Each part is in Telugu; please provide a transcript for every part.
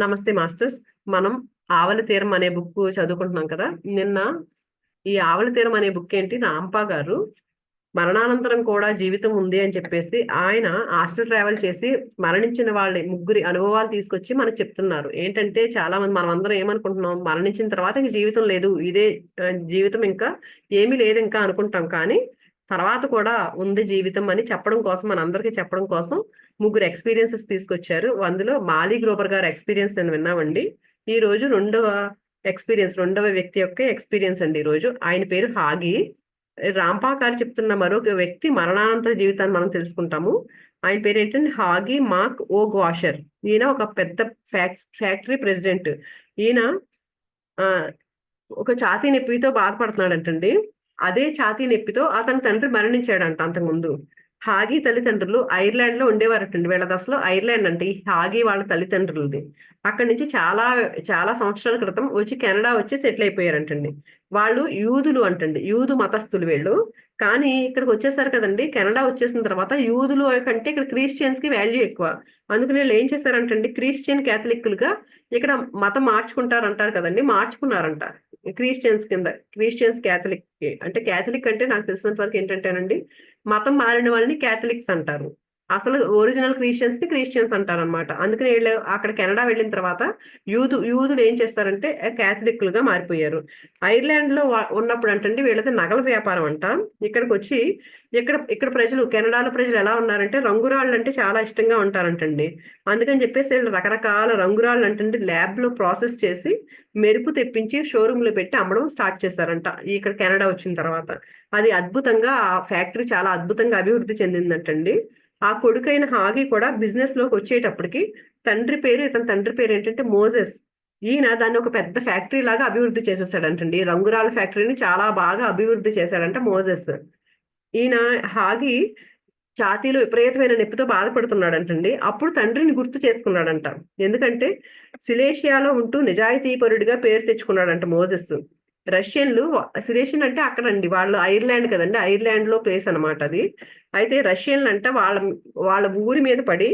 నమస్తే మాస్టర్స్. మనం ఆవల తీరం అనే బుక్ చదువుకుంటున్నాం కదా. నిన్న ఈ ఆవల తీరం అనే బుక్ ఏంటి, రాంపా గారు మరణానంతరం కూడా జీవితం ఉంది అని చెప్పేసి ఆయన ఆస్ట్రల్ ట్రావెల్ చేసి మరణించిన వాళ్ళ ముగ్గురి అనుభవాలు తీసుకొచ్చి మనకు చెప్తున్నారు. ఏంటంటే చాలా మంది మనం అందరం ఏమనుకుంటున్నాం, మరణించిన తర్వాత ఇంక జీవితం లేదు, ఇదే జీవితం, ఇంకా ఏమీ లేదు ఇంకా అనుకుంటాం. కానీ తర్వాత కూడా ఉంది జీవితం అని చెప్పడం కోసం, మనందరికీ చెప్పడం కోసం ముగ్గురు ఎక్స్పీరియన్సెస్ తీసుకొచ్చారు. అందులో మాలీ గ్రోవర్ గారి ఎక్స్పీరియన్స్ నేను విన్నామండి. ఈ రోజు రెండవ వ్యక్తి యొక్క ఎక్స్పీరియన్స్ అండి. ఈ రోజు ఆయన పేరు హాగి. రాంపా గారు చెప్తున్న మరొక వ్యక్తి మరణానంతర జీవితాన్ని మనం తెలుసుకుంటాము. ఆయన పేరు ఏంటంటే హాగి మాక్ ఓ గ్వాషర్. ఈయన ఒక పెద్ద ఫ్యాక్టరీ ప్రెసిడెంట్. ఈయన ఆ ఒక ఛాతీ నొప్పితో బాధపడుతున్నాడంటండి. అదే ఛాతీ నొప్పితో అతని తండ్రి మరణించాడంట అంతకుముందు. హాగీ తల్లిదండ్రులు ఐర్లాండ్ లో ఉండేవారటండి. వీళ్ళ దశలో ఐర్లాండ్ అంటే ఈ హాగీ వాళ్ళ తల్లిదండ్రులది. అక్కడి నుంచి చాలా చాలా సంవత్సరాల క్రితం వచ్చి కెనడా వచ్చి సెటిల్ అయిపోయారంటండి. వాళ్ళు యూదులు అంటండి, యూదు మతస్థులు వీళ్ళు. కానీ ఇక్కడికి వచ్చేసారు కదండి, కెనడా వచ్చేసిన తర్వాత యూదులు కంటే ఇక్కడ క్రిస్టియన్స్ కి వాల్యూ ఎక్కువ. అందుకని వీళ్ళు ఏం చేశారంటండి, క్రిస్టియన్ క్యాథలిక్లుగా ఇక్కడ మతం మార్చుకుంటారంటారు కదండి, మార్చుకున్నారంట. క్రిస్టియన్స్ క్యాథలిక్ అంటే, క్యాథలిక్ అంటే నాకు తెలిసినంత వరకు ఏంటంటేనండి, మతం మారిన వాళ్ళని క్యాథలిక్స్ అంటారు. అసలు ఒరిజినల్ క్రిస్టియన్స్ ని క్రిస్టియన్స్ అంటారు అనమాట. అందుకని వీళ్ళు అక్కడ కెనడా వెళ్ళిన తర్వాత యూదులు ఏం చేస్తారంటే క్యాథలిక్లుగా మారిపోయారు. ఐర్లాండ్ లో ఉన్నప్పుడు అంటండి వీళ్ళది నగల వ్యాపారం అంట. ఇక్కడికి వచ్చి ఇక్కడ కెనడాలో ప్రజలు ఎలా ఉన్నారంటే రంగురాళ్ళు అంటే చాలా ఇష్టంగా ఉంటారంటండి. అందుకని చెప్పేసి వీళ్ళు రకరకాల రంగురాళ్ళు అంటండి ల్యాబ్ లో ప్రాసెస్ చేసి మెరుపు తెప్పించి షోరూమ్ లో పెట్టి అమ్మడం స్టార్ట్ చేశారంట ఇక్కడ కెనడా వచ్చిన తర్వాత. అది అద్భుతంగా, ఆ ఫ్యాక్టరీ చాలా అద్భుతంగా అభివృద్ధి చెందిందంటండి. ఆ కొడుకైన హాగి కూడా బిజినెస్ లోకి వచ్చేటప్పటికి ఇతని తండ్రి పేరు ఏంటంటే మోజెస్. ఈయన దాన్ని ఒక పెద్ద ఫ్యాక్టరీ లాగా అభివృద్ధి చేసేసాడంటండి. రంగురాల ఫ్యాక్టరీని చాలా బాగా అభివృద్ధి చేశాడంట మోజెస్. ఈయన హాగి ఛాతీలో విపరీతమైన నొప్పితో బాధపడుతున్నాడంటండి. అప్పుడు తండ్రిని గుర్తు చేసుకున్నాడంట. ఎందుకంటే సిలేషియాలో ఉంటూ నిజాయితీపరుడిగా పేరు తెచ్చుకున్నాడంట మోజెస్. సిలేషియన్ అంటే అక్కడండి, వాళ్ళు ఐర్లాండ్ కదండి, ఐర్లాండ్ లో ప్లేస్ అనమాట అది. అయితే రష్యన్లు అంట వాళ్ళ ఊరి మీద పడి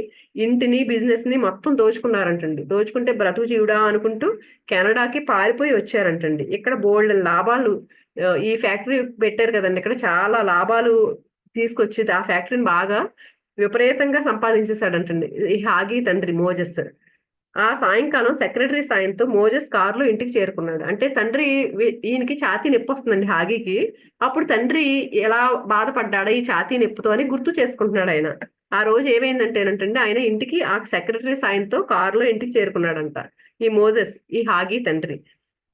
ఇంటిని బిజినెస్ ని మొత్తం దోచుకున్నారంటండి. దోచుకుంటే బ్రతుకు జీవుడా అనుకుంటూ కెనడాకి పారిపోయి వచ్చారంటండి. ఇక్కడ బోల్డ్ లాభాలు, ఈ ఫ్యాక్టరీ పెట్టారు కదండి, ఇక్కడ చాలా లాభాలు తీసుకొచ్చి ఆ ఫ్యాక్టరీని బాగా విపరీతంగా సంపాదించేశాడంటండి ఈ హాగి తండ్రి మోజెస్. ఆ సాయంకాలం సెక్రటరీ సాయంతో మోజెస్ కారులో ఇంటికి చేరుకున్నాడు. అంటే తండ్రి ఈయనకి ఛాతీ నొప్పి వస్తుందండి హాగీకి. అప్పుడు తండ్రి ఎలా బాధపడ్డాడా ఈ ఛాతీ నొప్పితో అని గుర్తు చేసుకుంటున్నాడు ఆయన. ఆ రోజు ఏమైందంటేనంటండి, ఆయన ఇంటికి ఆ సెక్రటరీ సాయంతో కారులో ఇంటికి చేరుకున్నాడంట ఈ మోజెస్, ఈ హాగీ తండ్రి.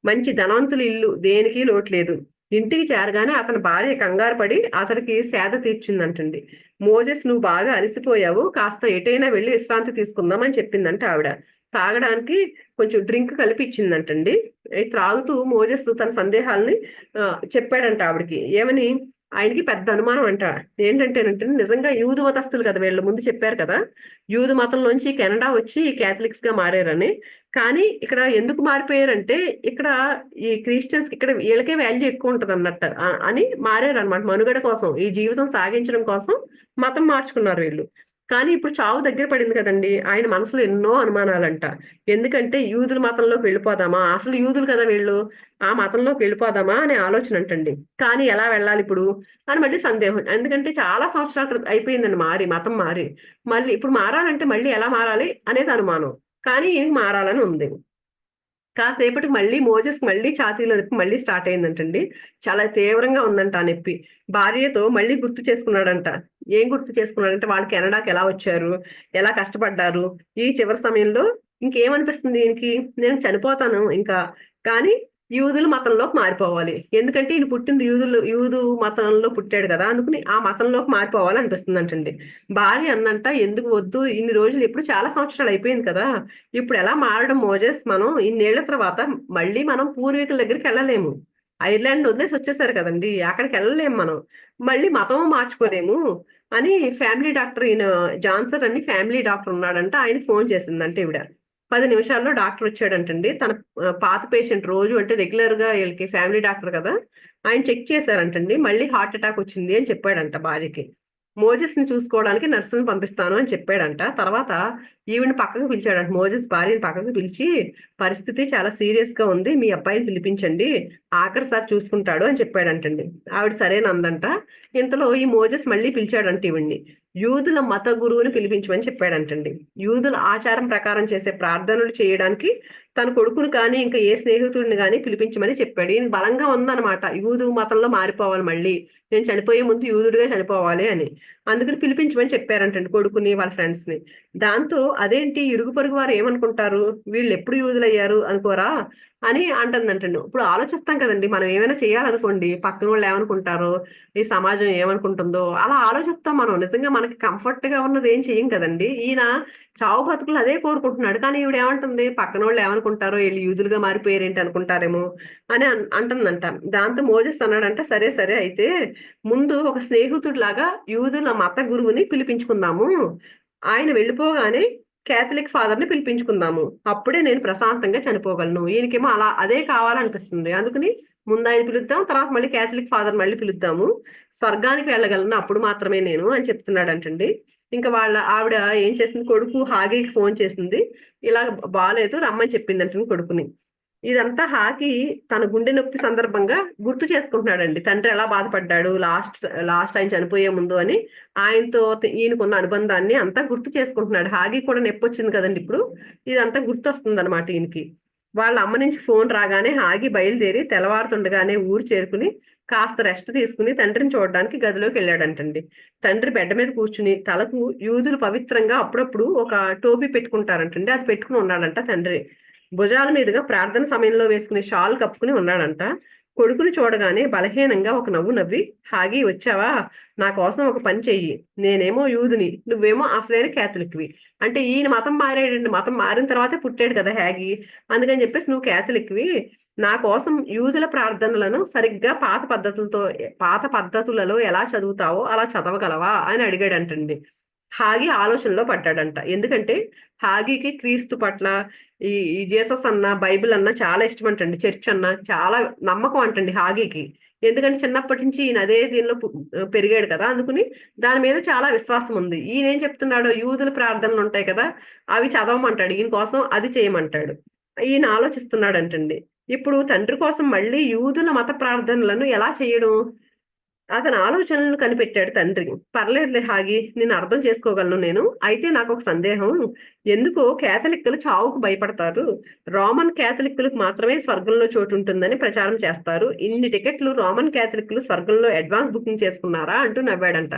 మంచి ధనవంతుల ఇల్లు, దేనికి లోటు లేదు. ఇంటికి చేరగానే అతని భార్య కంగారు పడి అతనికి సేద తీర్చిందంటండి. మోజెస్, నువ్వు బాగా అలసిపోయావు, కాస్త ఎటైనా వెళ్ళి విశ్రాంతి తీసుకుందామని చెప్పిందంట ఆవిడ. తాగడానికి కొంచెం డ్రింక్ కలిపి ఇచ్చిందంటండి. త్రాగుతూ మోజెస్ తన సందేహాలని చెప్పాడంట ఆవిడకి. ఏమని, ఆయనకి పెద్ద అనుమానం అంట. ఏంటంటేనంటే నిజంగా యూదు మతస్థులు కదా వీళ్ళు, ముందు చెప్పారు కదా, యూదు మతంలోంచి కెనడా వచ్చి క్యాథలిక్స్ గా మారారని. కానీ ఇక్కడ ఎందుకు మారిపోయారంటే ఇక్కడ ఈ క్రిస్టియన్స్ ఇక్కడ వీళ్ళకే వాల్యూ ఎక్కువ ఉంటది అన్నట్టు అని మారారు అనమాట. మనుగడ కోసం, ఈ జీవితం సాగించడం కోసం మతం మార్చుకున్నారు వీళ్ళు. కానీ ఇప్పుడు చావు దగ్గర పడింది కదండి, ఆయన మనసులో ఎన్నో అనుమానాలంట. ఎందుకంటే యూదుల మతంలోకి వెళ్ళిపోదామా, అసలు యూదులు కదా వీళ్ళు, ఆ మతంలోకి వెళ్ళిపోదామా అనే ఆలోచన అంటండి. కానీ ఎలా వెళ్ళాలి ఇప్పుడు అని మళ్ళీ సందేహం. ఎందుకంటే చాలా సంవత్సరాల క్రితం అయిపోయిందండి మతం మారి. మళ్ళీ ఇప్పుడు మారాలంటే మళ్ళీ ఎలా మారాలి అనేది అనుమానం. కానీ ఈయనకి మారాలని ఉంది. కాసేపటికి మళ్ళీ మోజెస్ మళ్ళీ ఛాతీలో నొప్పి మళ్ళీ స్టార్ట్ అయిందంటండి. చాలా తీవ్రంగా ఉందంట ఆ నొప్పి. భార్యతో మళ్ళీ గుర్తు చేసుకున్నాడంట. ఏం గుర్తు చేసుకున్నాడంటే వాళ్ళు కెనడాకి ఎలా వచ్చారు, ఎలా కష్టపడ్డారు. ఈ చివరి సమయంలో ఇంకేమనిపిస్తుంది ఈయనకి, నేను చనిపోతాను ఇంకా, కానీ యూదుల మతంలోకి మారిపోవాలి. ఎందుకంటే ఈయన పుట్టింది యూదు మతంలో పుట్టాడు కదా, అందుకని ఆ మతంలోకి మారిపోవాలి అనిపిస్తుంది అంటండి. భార్య అందంట, ఎందుకు వద్దు, ఇన్ని రోజులు, ఎప్పుడు చాలా సంవత్సరాలు అయిపోయింది కదా, ఇప్పుడు ఎలా మారడం మోజెస్, మనం ఇన్నేళ్ల తర్వాత మళ్ళీ మనం పూర్వీకుల దగ్గరికి వెళ్ళలేము. ఐర్లాండ్ వదిలేసి వచ్చేసారు కదండి, అక్కడికి వెళ్ళలేము మనం, మళ్ళీ మతం మార్చుకోలేము అని ఫ్యామిలీ డాక్టర్, ఈయన జాన్సన్ అని ఫ్యామిలీ డాక్టర్ ఉన్నాడంట, ఆయన ఫోన్ చేసిందంటే ఈవిడ. 10 నిమిషాల్లో డాక్టర్ వచ్చాడంటండి. తన పాత పేషెంట్, రోజు అంటే రెగ్యులర్ గా వీళ్ళకి ఫ్యామిలీ డాక్టర్ కదా, ఆయన చెక్ చేశారంటండి. మళ్ళీ హార్ట్ అటాక్ వచ్చింది అని చెప్పాడంట భార్యకి. మోజెస్ ని చూసుకోవడానికి నర్సును పంపిస్తాను అని చెప్పాడంట. తర్వాత ఈవిని పక్కకు పిలిచాడంట, మోజెస్ భార్యని పక్కకు పిలిచి పరిస్థితి చాలా సీరియస్ గా ఉంది, మీ అబ్బాయిని పిలిపించండి, ఆఖరిసారి చూసుకుంటాడు అని చెప్పాడంటండి. ఆవిడ సరేనందంట. ఇంతలో ఈ మోజెస్ మళ్ళీ పిలిచాడంట ఈవిడ్ని, యూదుల మత గురువుని పిలిపించమని చెప్పాడంటండి. యూదుల ఆచారం ప్రకారం చేసే ప్రార్థనలు చేయడానికి తన కొడుకును కానీ ఇంకా ఏ స్నేహితుడిని కానీ పిలిపించమని చెప్పాడు. ఈయన బలంగా ఉందన్నమాట, యూదు మతంలో మారిపోవాలి, మళ్ళీ నేను చనిపోయే ముందు యూదుడిగా చనిపోవాలి అని. అందుకని పిలిపించమని చెప్పారంటండి కొడుకుని వాళ్ళ ఫ్రెండ్స్ ని. దాంతో అదేంటి ఇరుగు పొరుగు వారు ఏమనుకుంటారు, వీళ్ళు ఎప్పుడు యూదులయ్యారు అనుకోరా అని అంటుందంటండి. ఇప్పుడు ఆలోచిస్తాం కదండి, మనం ఏమైనా చేయాలనుకోండి పక్కన వాళ్ళు ఏమనుకుంటారో, ఈ సమాజం ఏమనుకుంటుందో అలా ఆలోచిస్తాం మనం. నిజంగా మనకి కంఫర్ట్ గా ఉన్నది ఏం చెయ్యం కదండి. ఈయన చావు బతుకులు అదే కోరుకుంటున్నాడు, కానీ ఈవిడ ఏమంటుంది, పక్కన వాళ్ళు ఏమనుకుంటారో, వీళ్ళు యూదులుగా మారిపోయారేంటి అనుకుంటారేమో అని అంటుందంట. దాంతో మోజెస్ అన్నాడంటే సరే సరే అయితే ముందు ఒక స్నేహితుడిలాగా యూదుల మత గురువుని పిలిపించుకుందాము, ఆయన వెళ్ళిపోగానే కేథలిక్ ఫాదర్ ని పిలిపించుకుందాము, అప్పుడే నేను ప్రశాంతంగా చనిపోగలను. ఈయనకేమో అలా అదే కావాలనిపిస్తుంది, అందుకని ముందు ఆయన పిలుద్దాం, తర్వాత మళ్ళీ కేథలిక్ ఫాదర్ మళ్ళీ పిలుద్దాము, స్వర్గానికి వెళ్ళగలను అప్పుడు మాత్రమే నేను అని చెప్తున్నాడంటండి. ఇంకా వాళ్ళ ఆవిడ ఏం చేసింది, కొడుకు హాగీకి ఫోన్ చేసింది, ఇలా బాగాలేదు రమ్మని చెప్పిందంట కొడుకుని. ఇదంతా హాకి తన గుండె నొప్పి సందర్భంగా గుర్తు చేసుకుంటున్నాడండి, తండ్రి ఎలా బాధపడ్డాడు లాస్ట్ లాస్ట్ ఆయన చనిపోయే ముందు అని. ఆయనతో ఈయనకున్న అనుబంధాన్ని అంతా గుర్తు చేసుకుంటున్నాడు. హాగి కూడా నొప్పి వచ్చింది కదండి ఇప్పుడు, ఇదంతా గుర్తు వస్తుంది అనమాట ఈయనకి. వాళ్ళ అమ్మ నుంచి ఫోన్ రాగానే హాగి బయలుదేరి తెల్లవారుతుండగానే ఊరు చేరుకుని కాస్త రెస్ట్ తీసుకుని తండ్రిని చూడడానికి గదిలోకి వెళ్ళాడంటండి. తండ్రి బెడ్ మీద కూర్చుని తలకు యూదులు పవిత్రంగా అప్పుడప్పుడు ఒక టోపీ పెట్టుకుంటారంటండి, అది పెట్టుకుని ఉన్నాడంట తండ్రి. భుజాల మీదుగా ప్రార్థన సమయంలో వేసుకునే షాల్ కప్పుకుని ఉన్నాడంట. కొడుకుని చూడగానే బలహీనంగా ఒక నవ్వు నవ్వి, హాగి వచ్చావా, నా కోసం ఒక పని చెయ్యి, నేనేమో యూదుని, నువ్వేమో అసలైన క్యాథలిక్వి. అంటే ఈయన మతం మారాడండి, మతం మారిన తర్వాతే పుట్టాడు కదా హ్యాగి, అందుకని చెప్పేసి నువ్వు క్యాథలిక్వి, నా కోసం యూదుల ప్రార్థనలను సరిగ్గా పాత పద్ధతులలో ఎలా చదువుతావో అలా చదవగలవా అని అడిగాడంటండి. హాగి ఆలోచనలో పడ్డాడంట. ఎందుకంటే హాగికి క్రీస్తు పట్ల ఈ ఈ జీసస్ అన్న బైబిల్ అన్న చాలా ఇష్టం అంటండి, చర్చ్ అన్న చాలా నమ్మకం అంటండి హాగికి. ఎందుకంటే చిన్నప్పటి నుంచి ఈయన అదే దీనిలో పెరిగాడు కదా, అందుకుని దాని మీద చాలా విశ్వాసం ఉంది. ఈయన ఏం చెప్తున్నాడు, యూదుల ప్రార్థనలు ఉంటాయి కదా అవి చదవమంటాడు, ఈయన కోసం అది చేయమంటాడు. ఈయన ఆలోచిస్తున్నాడంటండి. ఇప్పుడు తండ్రి కోసం మళ్ళీ యూదుల మత ప్రార్థనలను ఎలా చేయడం, అతని ఆలోచనలను కనిపెట్టాడు తండ్రి. పర్లేదులే హాగి, నేను అర్థం చేసుకోగలను నేను. అయితే నాకు ఒక సందేహం, ఎందుకో కేథలిక్కులు చావుకు భయపడతారు, రోమన్ కేథలిక్కులకు మాత్రమే స్వర్గంలో చోటు ఉంటుందని ప్రచారం చేస్తారు, ఇన్ని టికెట్లు రోమన్ కేథలిక్కులు స్వర్గంలో అడ్వాన్స్ బుకింగ్ చేసుకున్నారా అంటూ నవ్వాడంట.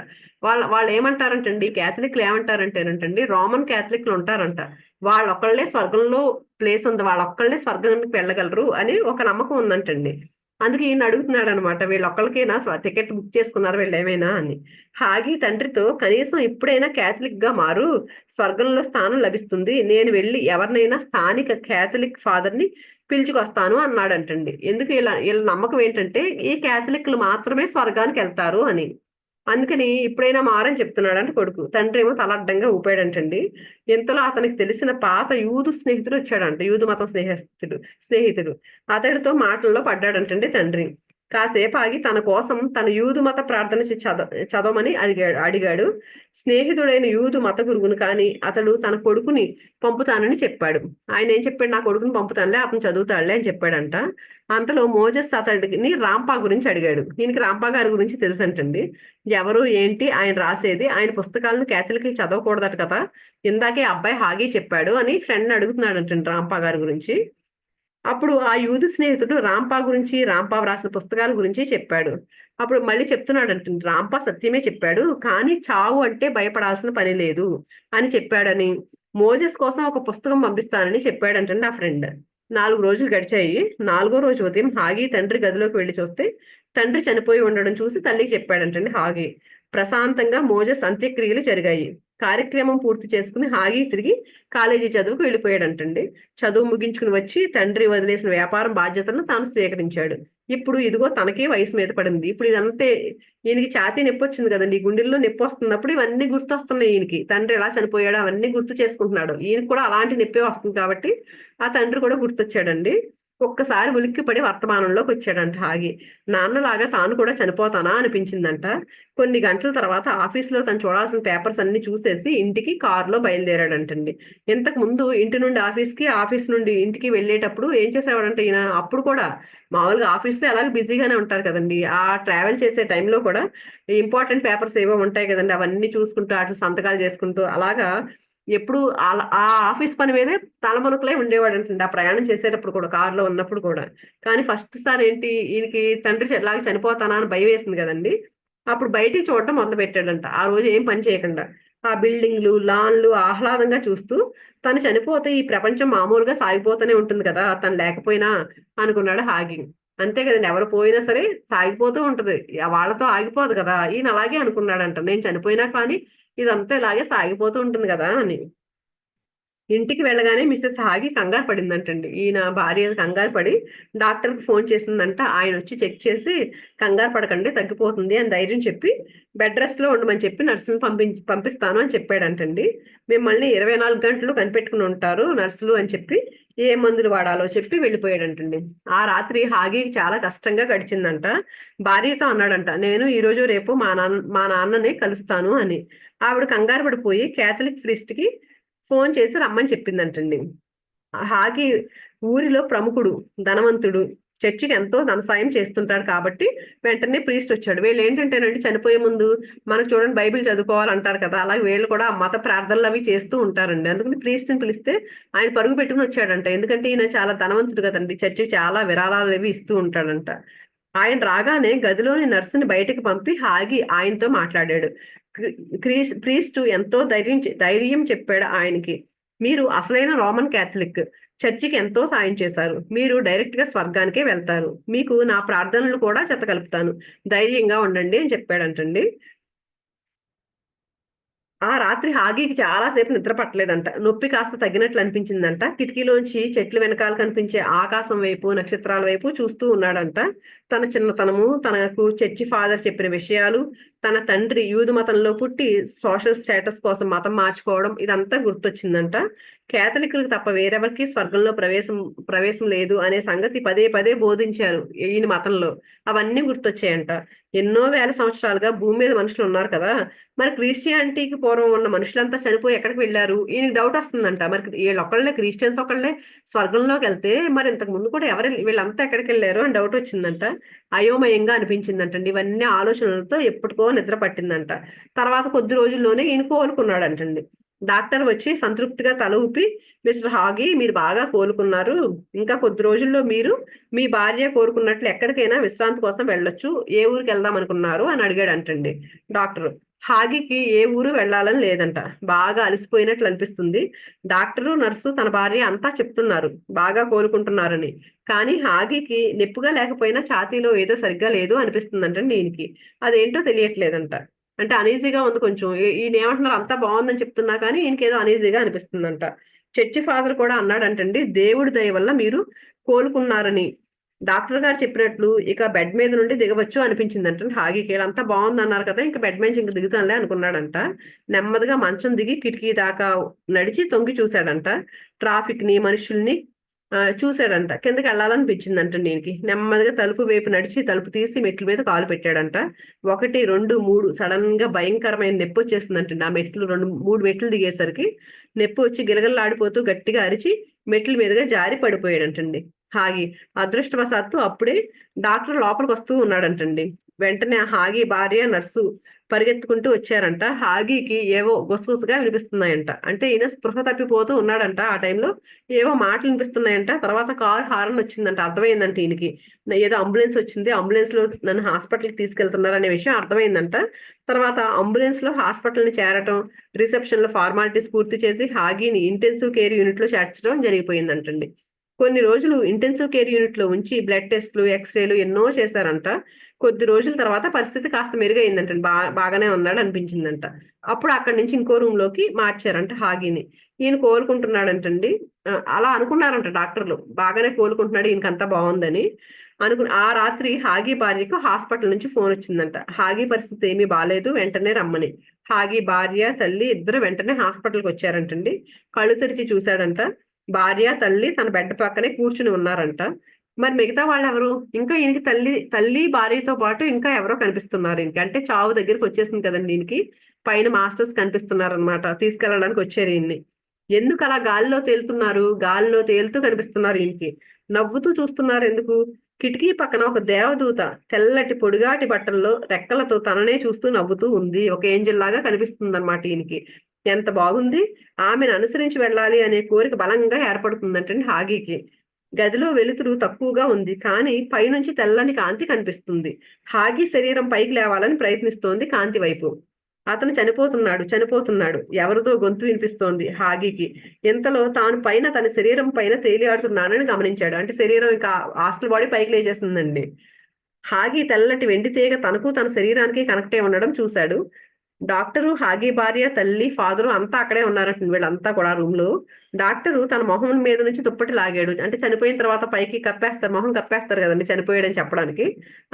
వాళ్ళు ఏమంటారంటండి, కేథలిక్లు ఏమంటారంటేనంటండి, రోమన్ కేథలిక్లు ఉంటారంట, వాళ్ళొక్కళ్ళే స్వర్గంలో ప్లేస్ ఉంది, వాళ్ళొక్కళ్ళే స్వర్గానికి వెళ్ళగలరు అని ఒక నమ్మకం ఉందంటండి. అందుకే ఈయన అడుగుతున్నాడు అనమాట, వీళ్ళొక్కరికైనా టికెట్ బుక్ చేసుకున్నారు వీళ్ళు ఏమైనా అని. హాగి తండ్రితో, కనీసం ఇప్పుడైనా క్యాథలిక్ గా మారు, స్వర్గంలో స్థానం లభిస్తుంది, నేను వెళ్ళి ఎవరినైనా స్థానిక క్యాథలిక్ ఫాదర్ ని పిలుచుకొస్తాను అన్నాడంటండి. ఎందుకు వీళ్ళ నమ్మకం ఏంటంటే ఈ క్యాథలిక్లు మాత్రమే స్వర్గానికి వెళ్తారు అని. అందుకని ఇప్పుడైనా మారని చెప్తున్నాడు అంటే కొడుకు. తండ్రి ఏమో తలడ్డంగా ఊపాడంటండి. ఇంతలో అతనికి తెలిసిన పాత యూదు స్నేహితుడు వచ్చాడంట, యూదు మతం స్నేహితుడు అతడితో మాటల్లో పడ్డాడంటండి తండ్రి. కాసేపు ఆగి తన కోసం తన యూదు మత ప్రార్థన చదవమని అడిగాడు. స్నేహితుడైన యూదు మత గురువును కానీ అతడు తన కొడుకుని పంపుతానని చెప్పాడు. ఆయన ఏం చెప్పాడు, నా కొడుకుని పంపుతానులే, అతను చదువుతాడులే అని చెప్పాడంట. అంతలో మోజెస్ అతడిని రాంపా గురించి అడిగాడు. ఈయనకి రాంపా గారి గురించి తెలుసంటండి, ఎవరు ఏంటి ఆయన రాసేది, ఆయన పుస్తకాలను కేథలిక్లు చదవకూడదట కదా, ఇందాకే అబ్బాయి హాగి చెప్పాడు అని ఫ్రెండ్ అడుగుతున్నాడంటండి రాంపా గారి గురించి. అప్పుడు ఆ యూదు స్నేహితుడు రాంపా గురించి, రాంపా వ్రాసిన పుస్తకాల గురించి చెప్పాడు. అప్పుడు మళ్ళీ చెప్తున్నాడంట, రాంపా సత్యమే చెప్పాడు, కానీ చావు అంటే భయపడాల్సిన పని లేదు అని చెప్పాడని, మోజెస్ కోసం ఒక పుస్తకం పంపిస్తానని చెప్పాడంటండి ఆ ఫ్రెండ్. 4 రోజులు గడిచాయి. 4వ రోజు ఉదయం హాగి తండ్రి గదిలోకి వెళ్లి చూస్తే తండ్రి చనిపోయి ఉండడం చూసి తల్లికి చెప్పాడంటండి హాగి. ప్రశాంతంగా మోజెస్ అంత్యక్రియలు జరిగాయి. కార్యక్రమం పూర్తి చేసుకుని హాగి తిరిగి కాలేజీ చదువుకు వెళ్ళిపోయాడంటండి. చదువు ముగించుకుని వచ్చి తండ్రి వదిలేసిన వ్యాపారం బాధ్యతలను తాను స్వీకరించాడు. ఇప్పుడు ఇదిగో తనకే వయసు మీద పడింది. ఇప్పుడు ఇదంతే, ఈయనకి ఛాతీ నొప్పి వచ్చింది కదండి, గుండెల్లో నొప్పి వస్తున్నప్పుడు ఇవన్నీ గుర్తొస్తున్నాయి ఈయనకి. తండ్రి ఎలా చనిపోయాడు అవన్నీ గుర్తు చేసుకుంటున్నాడు. ఈయనకి కూడా అలాంటి నొప్పి వస్తుంది కాబట్టి ఆ తండ్రి కూడా గుర్తొచ్చాడండి. ఒక్కసారి ఉలిక్కిపడి వర్తమానంలోకి వచ్చాడంట హాగి. నాన్నలాగా తాను కూడా చనిపోతానా అనిపించిందంట. కొన్ని గంటల తర్వాత ఆఫీసులో తను చూడాల్సిన పేపర్స్ అన్ని చూసేసి ఇంటికి కారులో బయలుదేరాడంటండి. ఇంతకు ముందు ఇంటి నుండి ఆఫీస్కి, ఆఫీస్ నుండి ఇంటికి వెళ్ళేటప్పుడు ఏం చేసేవాడంటే ఈయన, అప్పుడు కూడా మామూలుగా ఆఫీస్లో అలాగే బిజీగానే ఉంటారు కదండి. ఆ ట్రావెల్ చేసే టైంలో కూడా ఇంపార్టెంట్ పేపర్స్ ఏవో ఉంటాయి కదండి, అవన్నీ చూసుకుంటూ అటు సంతకాలు చేసుకుంటూ అలాగా ఎప్పుడు ఆ ఆఫీస్ పని మీదే తలమునకలై ఉండేవాడంటండి. ఆ ప్రయాణం చేసేటప్పుడు కూడా, కారులో ఉన్నప్పుడు కూడా. కానీ ఫస్ట్ సారి ఏంటి, ఈయనకి తండ్రి ఎలాగ చనిపోతానా అని భయం వేసింది కదండి. అప్పుడు బయటికి చూడటం మొదలు పెట్టాడంట. ఆ రోజు ఏం పని చేయకుండా ఆ బిల్డింగ్లు, లాన్లు ఆహ్లాదంగా చూస్తూ, తను చనిపోతే ఈ ప్రపంచం మామూలుగా సాగిపోతూనే ఉంటుంది కదా తను లేకపోయినా అనుకున్నాడు హాగి. అంతే కదండి, ఎవరు పోయినా సరే సాగిపోతూ ఉంటది, వాళ్ళతో ఆగిపోదు కదా. ఈయన అలాగే అనుకున్నాడంట, నేను చనిపోయినా కానీ ఇదంతా ఇలాగే సాగిపోతూ ఉంటుంది కదా అని. ఇంటికి వెళ్ళగానే మిసెస్ హాగి కంగారు పడిందంటండి. ఈయన భార్య కంగారు పడి డాక్టర్‌కి ఫోన్ చేసిందంట. ఆయనొచ్చి చెక్ చేసి, "కంగారు పడకండి, తగ్గిపోతుంది" అని ధైర్యం చెప్పి, బెడ్ రెస్ట్‌లో ఉండమని చెప్పి నర్సుని పంపిస్తాను అని చెప్పాడంటండి. మిమ్మల్ని 24 గంటలు కనిపెట్టుకొని ఉంటారు నర్సులు అని చెప్పి, ఏ మందులు వాడాలో చెప్పి వెళ్ళిపోయాడంటండి. ఆ రాత్రి హాగికి చాలా కష్టంగా గడిచిందంట. భార్యతో అన్నాడంట, "నేను ఈరోజు రేపు మా నాన్నని కలుస్తాను" అని. ఆవిడ కంగారు పడిపోయి కాథలిక్ ప్రీస్ట్‌కి ఫోన్ చేసి రమ్మని చెప్పిందంటండి. హాగి ఊరిలో ప్రముఖుడు, ధనవంతుడు. చర్చికి ఎంతో ధన సాయం చేస్తుంటాడు కాబట్టి వెంటనే ప్రీస్ట్ వచ్చాడు. వీళ్ళేంటంటేనండి, చనిపోయే ముందు మనకు చూడండి బైబిల్ చదువుకోవాలంటారు కదా! అలాగే వీళ్ళు కూడా మత ప్రార్థనలవి చేస్తూ ఉంటారండి. అందుకని ప్రీస్ట్‌ని పిలిస్తే ఆయన పరుగు పెట్టుకొని వచ్చాడంట. ఎందుకంటే ఈయన చాలా ధనవంతుడు కదండీ! చర్చికి చాలా విరాళాలవి ఇస్తూ ఉంటాడంట. ఆయన రాగానే గదిలోని నర్స్‌ని బయటికి పంపి హాగి ఆయనతో మాట్లాడాడు. ప్రీస్ట్ ఎంతో ధైర్యం చెప్పాడు ఆయనకి. "మీరు అసలైన రోమన్ కాథలిక్. చర్చికి ఎంతో సాయం చేశారు. మీరు డైరెక్ట్‌గా స్వర్గానికే వెళ్తారు. మీకు నా ప్రార్థనలు కూడా జతకలుపుతాను. ధైర్యంగా ఉండండి" అని చెప్పాడంటండి. ఆ రాత్రి హాగీకి చాలా సేపు నిద్ర పట్టలేదంట. నొప్పి కాస్త తగ్గినట్లు అనిపించిందంట. కిటికీలోంచి చెట్ల వెనకాల కనిపించే ఆకాశం వైపు, నక్షత్రాల వైపు చూస్తూ ఉన్నాడంట. తన చిన్నతనము, తనకు చర్చి ఫాదర్ చెప్పిన విషయాలు, తన తండ్రి యూదు మతంలో పుట్టి సోషల్ స్టేటస్ కోసం మతం మార్చుకోవడం, ఇదంతా గుర్తొచ్చిందంట. కేథలికులకు తప్ప వేరెవరికీ స్వర్గంలో ప్రవేశం లేదు అనే సంగతి పదే పదే బోధించారు ఈయన మతంలో. అవన్నీ గుర్తొచ్చాయంట. ఎన్నో వేల సంవత్సరాలుగా భూమి మీద మనుషులున్నారు కదా! మరి క్రిస్టియానిటీకి పూర్వం ఉన్న మనుషులంతా చనిపోయి ఎక్కడికి వెళ్లారు? ఈయనకి డౌటొస్తుందంట. మరి ఈళ్ళొక్కళ్ళే క్రిస్టియన్స్ ఒక్కళ్ళే స్వర్గంలోకెళ్తే, మరి ఇంతకు ముందు కూడా వీళ్ళంతా ఎక్కడికెళ్లారు అని డౌటొచ్చిందంట. అయోమయంగా అనిపించిందంటండి. ఇవన్నీ ఆలోచనలతో ఎప్పటికో నిద్ర పట్టిందంట. తర్వాత కొద్ది రోజుల్లోనే ఈయన కోలుకున్నాడంటండి. డాక్టర్ వచ్చి సంతృప్తిగా తల ఊపి, "మిస్టర్ హాగీ, మీరు బాగా కోలుకున్నారు. ఇంకా కొద్ది రోజుల్లో మీరు, మీ భార్య కోరుకున్నట్లు ఎక్కడికైనా విశ్రాంతి కోసం వెళ్ళొచ్చు. ఏ ఊరికెళ్దామనుకున్నారు" అని అడిగాడంటండి డాక్టరు. హాగీకి ఏ ఊరు వెళ్ళాలని లేదంట. బాగా అలసిపోయినట్లు అనిపిస్తుంది. డాక్టరు, నర్సు, తన భార్య అంతా చెప్తున్నారు బాగా కోలుకుంటున్నారని. కానీ హాగీకి నొప్పిగా లేకపోయినా ఛాతీలో ఏదో సరిగ్గా లేదు అనిపిస్తుందంటండి ఈయనకి. అదేంటో తెలియట్లేదంట. అంటే అనీజీగా ఉంది కొంచెం. ఈయనేమంటున్నారు, అంతా బావుందని చెప్తున్నా కానీ ఈయనకేదో అనీజీగా అనిపిస్తుందంట. చర్చి ఫాదర్ కూడా అన్నాడంటండి, "దేవుడి దయ వల్ల మీరు కోలుకున్నారని. డాక్టర్ గారు చెప్పినట్లు ఇక బెడ్ మీద నుండి దిగవచ్చు" అనిపించిందంట హాగీకి. ఈళ్ళంతా బావుందన్నారు కదా! ఇంక బెడ్ మీద ఇంక దిగుతానులే అనుకున్నాడంట. నెమ్మదిగా మంచం దిగి కిటికీ దాకా నడిచి తొంగి చూసాడంట. ట్రాఫిక్‌ని, మనుషుల్ని చూసాడంట. కిందకెళ్ళాలనిపించిందంటండి ఈయనకి. నెమ్మదిగా తలుపు వైపు నడిచి తలుపు తీసి మెట్ల మీద కాలు పెట్టాడంట. 1, 2, 3 సడెన్‌గా భయంకరమైన నొప్పొచ్చేసిందంటండి. ఆ మెట్లు 3 మెట్లు దిగేసరికి నొప్పొచ్చి గిలగిల్లాడిపోతూ గట్టిగా అరిచి మెట్ల మీదుగా జారి పడిపోయాడంటండి హాగి. అదృష్టవశాత్తు అప్పుడే డాక్టర్ లోపలికొస్తూ ఉన్నాడంటండి. వెంటనే హాగి భార్య, నర్సు పరిగెత్తుకుంటూ వచ్చారంట. హాగీకి ఏవో గుసగుసగా వినిపిస్తున్నాయంట. అంటే ఈయన స్పృహ తప్పిపోతూ ఉన్నాడంట ఆ టైంలో. ఏవో మాటలు వినిపిస్తున్నాయంట. తర్వాత కారు హారన్ వచ్చిందంట. అర్థమైందంట ఈయనకి. ఏదో అంబులెన్స్ వచ్చింది. అంబులెన్స్‌లో నన్ను హాస్పిటల్‌కి తీసుకెళ్తున్నారనే విషయం అర్థమైందంట. తర్వాత అంబులెన్స్‌లో హాస్పిటల్‌ని చేరటం, రిసెప్షన్‌లో ఫార్మాలిటీస్ పూర్తి చేసి హాగీని ఇంటెన్సివ్ కేర్ యూనిట్‌లో చేర్చడం జరిగిపోయిందంటండి. కొన్ని రోజులు ఇంటెన్సివ్ కేర్ యూనిట్‌లో ఉంచి బ్లడ్ టెస్ట్‌లు, ఎక్స్‌రేలు ఎన్నో చేశారంట. కొద్ది రోజుల తర్వాత పరిస్థితి కాస్త మెరుగయిందంటండి. బాగానే ఉన్నాడనిపించిందంట. అప్పుడు అక్కడి నుంచి ఇంకో రూమ్‌లోకి మార్చారంట హాగీని. ఈయన కోలుకుంటున్నాడంటండి. అలా అనుకున్నారంట డాక్టర్లు. బాగానే కోలుకుంటున్నాడు, ఈయనకంతా బావుందని. ఆ రాత్రి హాగీ భార్యకు హాస్పిటల్ నుంచి ఫోనొచ్చిందంట. హాగీ పరిస్థితి ఏమీ బాలేదు, వెంటనే రమ్మని. హాగీ భార్య, తల్లి ఇద్దరు వెంటనే హాస్పిటల్‌కొచ్చారంటండి. కళ్ళు తెరిచి చూసాడంట. భార్య తల్లి తన బెడ్ పక్కనే కూర్చుని ఉన్నారంట. మరి మిగతా వాళ్ళు ఎవరు? ఇంకా ఈయనకి తల్లి భార్యతో పాటు ఇంకా ఎవరో కనిపిస్తున్నారు ఈయనకి. అంటే చావు దగ్గరికి వచ్చేసింది కదండి ఈయనకి. పైన మాస్టర్స్ కనిపిస్తున్నారనమాట, తీసుకెళ్ళడానికి వచ్చారు ఈయన్ని. ఎందుకు అలా గాలిలో తేలుతున్నారు? గాలిలో తేలుతూ కనిపిస్తున్నారు ఈయనకి. నవ్వుతూ చూస్తున్నారు ఎందుకు? కిటికీ పక్కన ఒక దేవదూత తెల్లటి పొడిగాటి బట్టల్లో రెక్కలతో తననే చూస్తూ నవ్వుతూ ఉంది. ఒక ఏంజెల్ లాగా కనిపిస్తుంది అనమాట ఈయనకి. ఎంత బాగుంది! ఆమెను అనుసరించి వెళ్ళాలి అనే కోరిక బలంగా ఏర్పడుతుందంటండి హాగీకి. గదిలో వెలుతురు తక్కువగా ఉంది, కానీ పైనుంచి తెల్లని కాంతి కనిపిస్తుంది. హాగీ శరీరం పైకి లేవాలని ప్రయత్నిస్తోంది కాంతి వైపు. అతను చనిపోతున్నాడు. ఎవరిదో గొంతు వినిపిస్తోంది హాగీకి. ఇంతలో తాను పైన, తన శరీరం పైన తేలియాడుతున్నానని గమనించాడు. అంటే శరీరం ఇంకా హాస్టల్ బాడీ పైకి లేచేస్తుందండి. హాగీ తెల్లటి వెండి తీగ తనకు తన శరీరానికి కనెక్ట్ అయి ఉండడం చూశాడు. డాక్టరు, హాగీ భార్య, తల్లి, ఫాదరు అంతా అక్కడే ఉన్నారంట, వీళ్ళంతా కూడా రూమ్ లో. డాక్టరు తన మొహం మీద నుంచి దుప్పటి లాగాడు. అంటే చనిపోయిన తర్వాత పైకి కప్పేస్తారు, మొహం కప్పేస్తారు కదండి చనిపోయాడని చెప్పడానికి.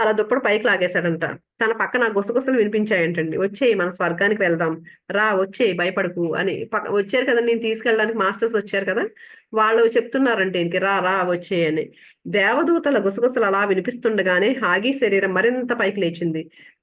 అలా దుప్పటి పైకి లాగేశాడంట. తన పక్కన గుసగుసలు వినిపించాయంటండి. వచ్చేయి, మన స్వర్గానికి వెళ్దాం, రా వచ్చేయి, భయపడకు అని. వచ్చారు కదా నేను తీసుకెళ్ళడానికి, మాస్టర్స్ వచ్చారు కదా, వాళ్ళు చెప్తున్నారంటే ఇంక రా రా వచ్చేయి అని. దేవదూతల గుసగుసలు అలా వినిపిస్తుండగానే హాగీ శరీరం మరింత పైకి లేచింది.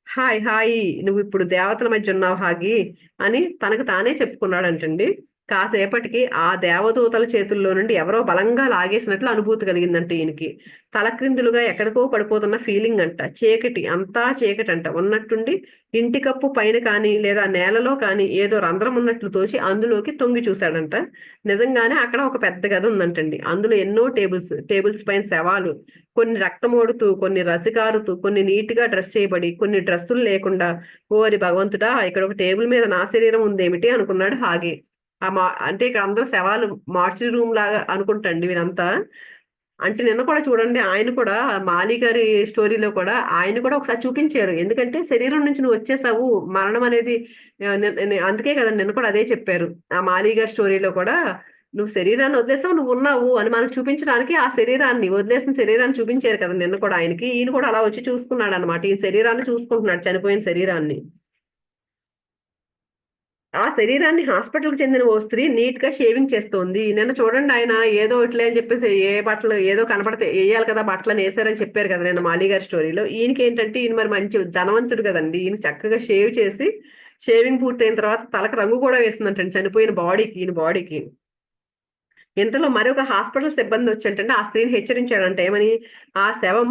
హాయ్ హాయ్, నువ్వు ఇప్పుడు దేవతల మధ్య ఉన్నావు హాగి అని తనకు తానే చెప్పుకున్నాడంటండి. కాసేపటికి ఆ దేవదూతల చేతుల్లో నుండి ఎవరో బలంగా లాగేసినట్లు అనుభూతి కలిగిందంట ఈయనకి. తలక్రిందులుగా ఎక్కడికో పడిపోతున్న ఫీలింగ్ అంట. చీకటి, అంతా చీకటి అంట. ఉన్నట్టుండి ఇంటి కప్పు పైన కానీ లేదా నేలలో కానీ ఏదో రంధ్రం ఉన్నట్లు తోచి అందులోకి తొంగి చూశాడంట. నిజంగానే అక్కడ ఒక పెద్ద గది ఉందంటండి. అందులో ఎన్నో టేబుల్స్ పైన శవాలు, కొన్ని రక్తమోడుతూ, కొన్ని రసికారుతూ, కొన్ని నీట్ గా డ్రెస్ చేయబడి, కొన్ని డ్రెస్సులు లేకుండా. ఓరి భగవంతుడా, ఇక్కడ ఒక టేబుల్ మీద నా శరీరం ఉందేమిటి అనుకున్నాడు హాగి. అంటే ఇక్కడ అందరూ శవాలు, మార్చి రూమ్ లాగా అనుకుంటండి వీరంతా. అంటే నిన్న కూడా చూడండి, ఆయన కూడా మాలి గారి స్టోరీలో కూడా ఆయన కూడా ఒకసారి చూపించారు. ఎందుకంటే శరీరం నుంచి నువ్వు వచ్చేసావు, మరణం అనేది అందుకే కదా నిన్న కూడా అదే చెప్పారు. ఆ మాలి గారి స్టోరీలో కూడా నువ్వు శరీరాన్ని వదిలేసావు, నువ్వు ఉన్నావు అని మనకు చూపించడానికి ఆ శరీరాన్ని, వదిలేసిన శరీరాన్ని చూపించారు కదా నిన్న కూడా ఆయనకి. ఈయన కూడా అలా వచ్చి చూసుకున్నాడు అనమాట. ఈ శరీరాన్ని చూసుకుంటున్నాడు, చనిపోయిన శరీరాన్ని. ఆ శరీరాన్ని హాస్పిటల్‌కి చెందిన ఓ స్త్రీ నీట్‌గా షేవింగ్ చేస్తోంది. నిన్న చూడండి ఆయన ఏదో ఒకటిలే అని చెప్పేసి ఏ బట్టలు ఏదో కనపడితే ఎయ్యాలి కదా బట్టలని ఏసారని చెప్పారు కదా నిన్న మాలి గారి స్టోరీలో. ఈయనకేంటంటే ఈయన మరి మంచి ధనవంతుడు కదండీ! ఈయన చక్కగా షేవ్ చేసి, షేవింగ్ పూర్తయిన తర్వాత తలకు రంగు కూడా వేసిందంటండి చనిపోయిన బాడీకి, ఈయన బాడీకి. ఇంతలో మరొక హాస్పిటల్ సిబ్బంది వచ్చంటండి ఆ స్త్రీని హెచ్చరించాడంట. ఏమని? ఆ శవం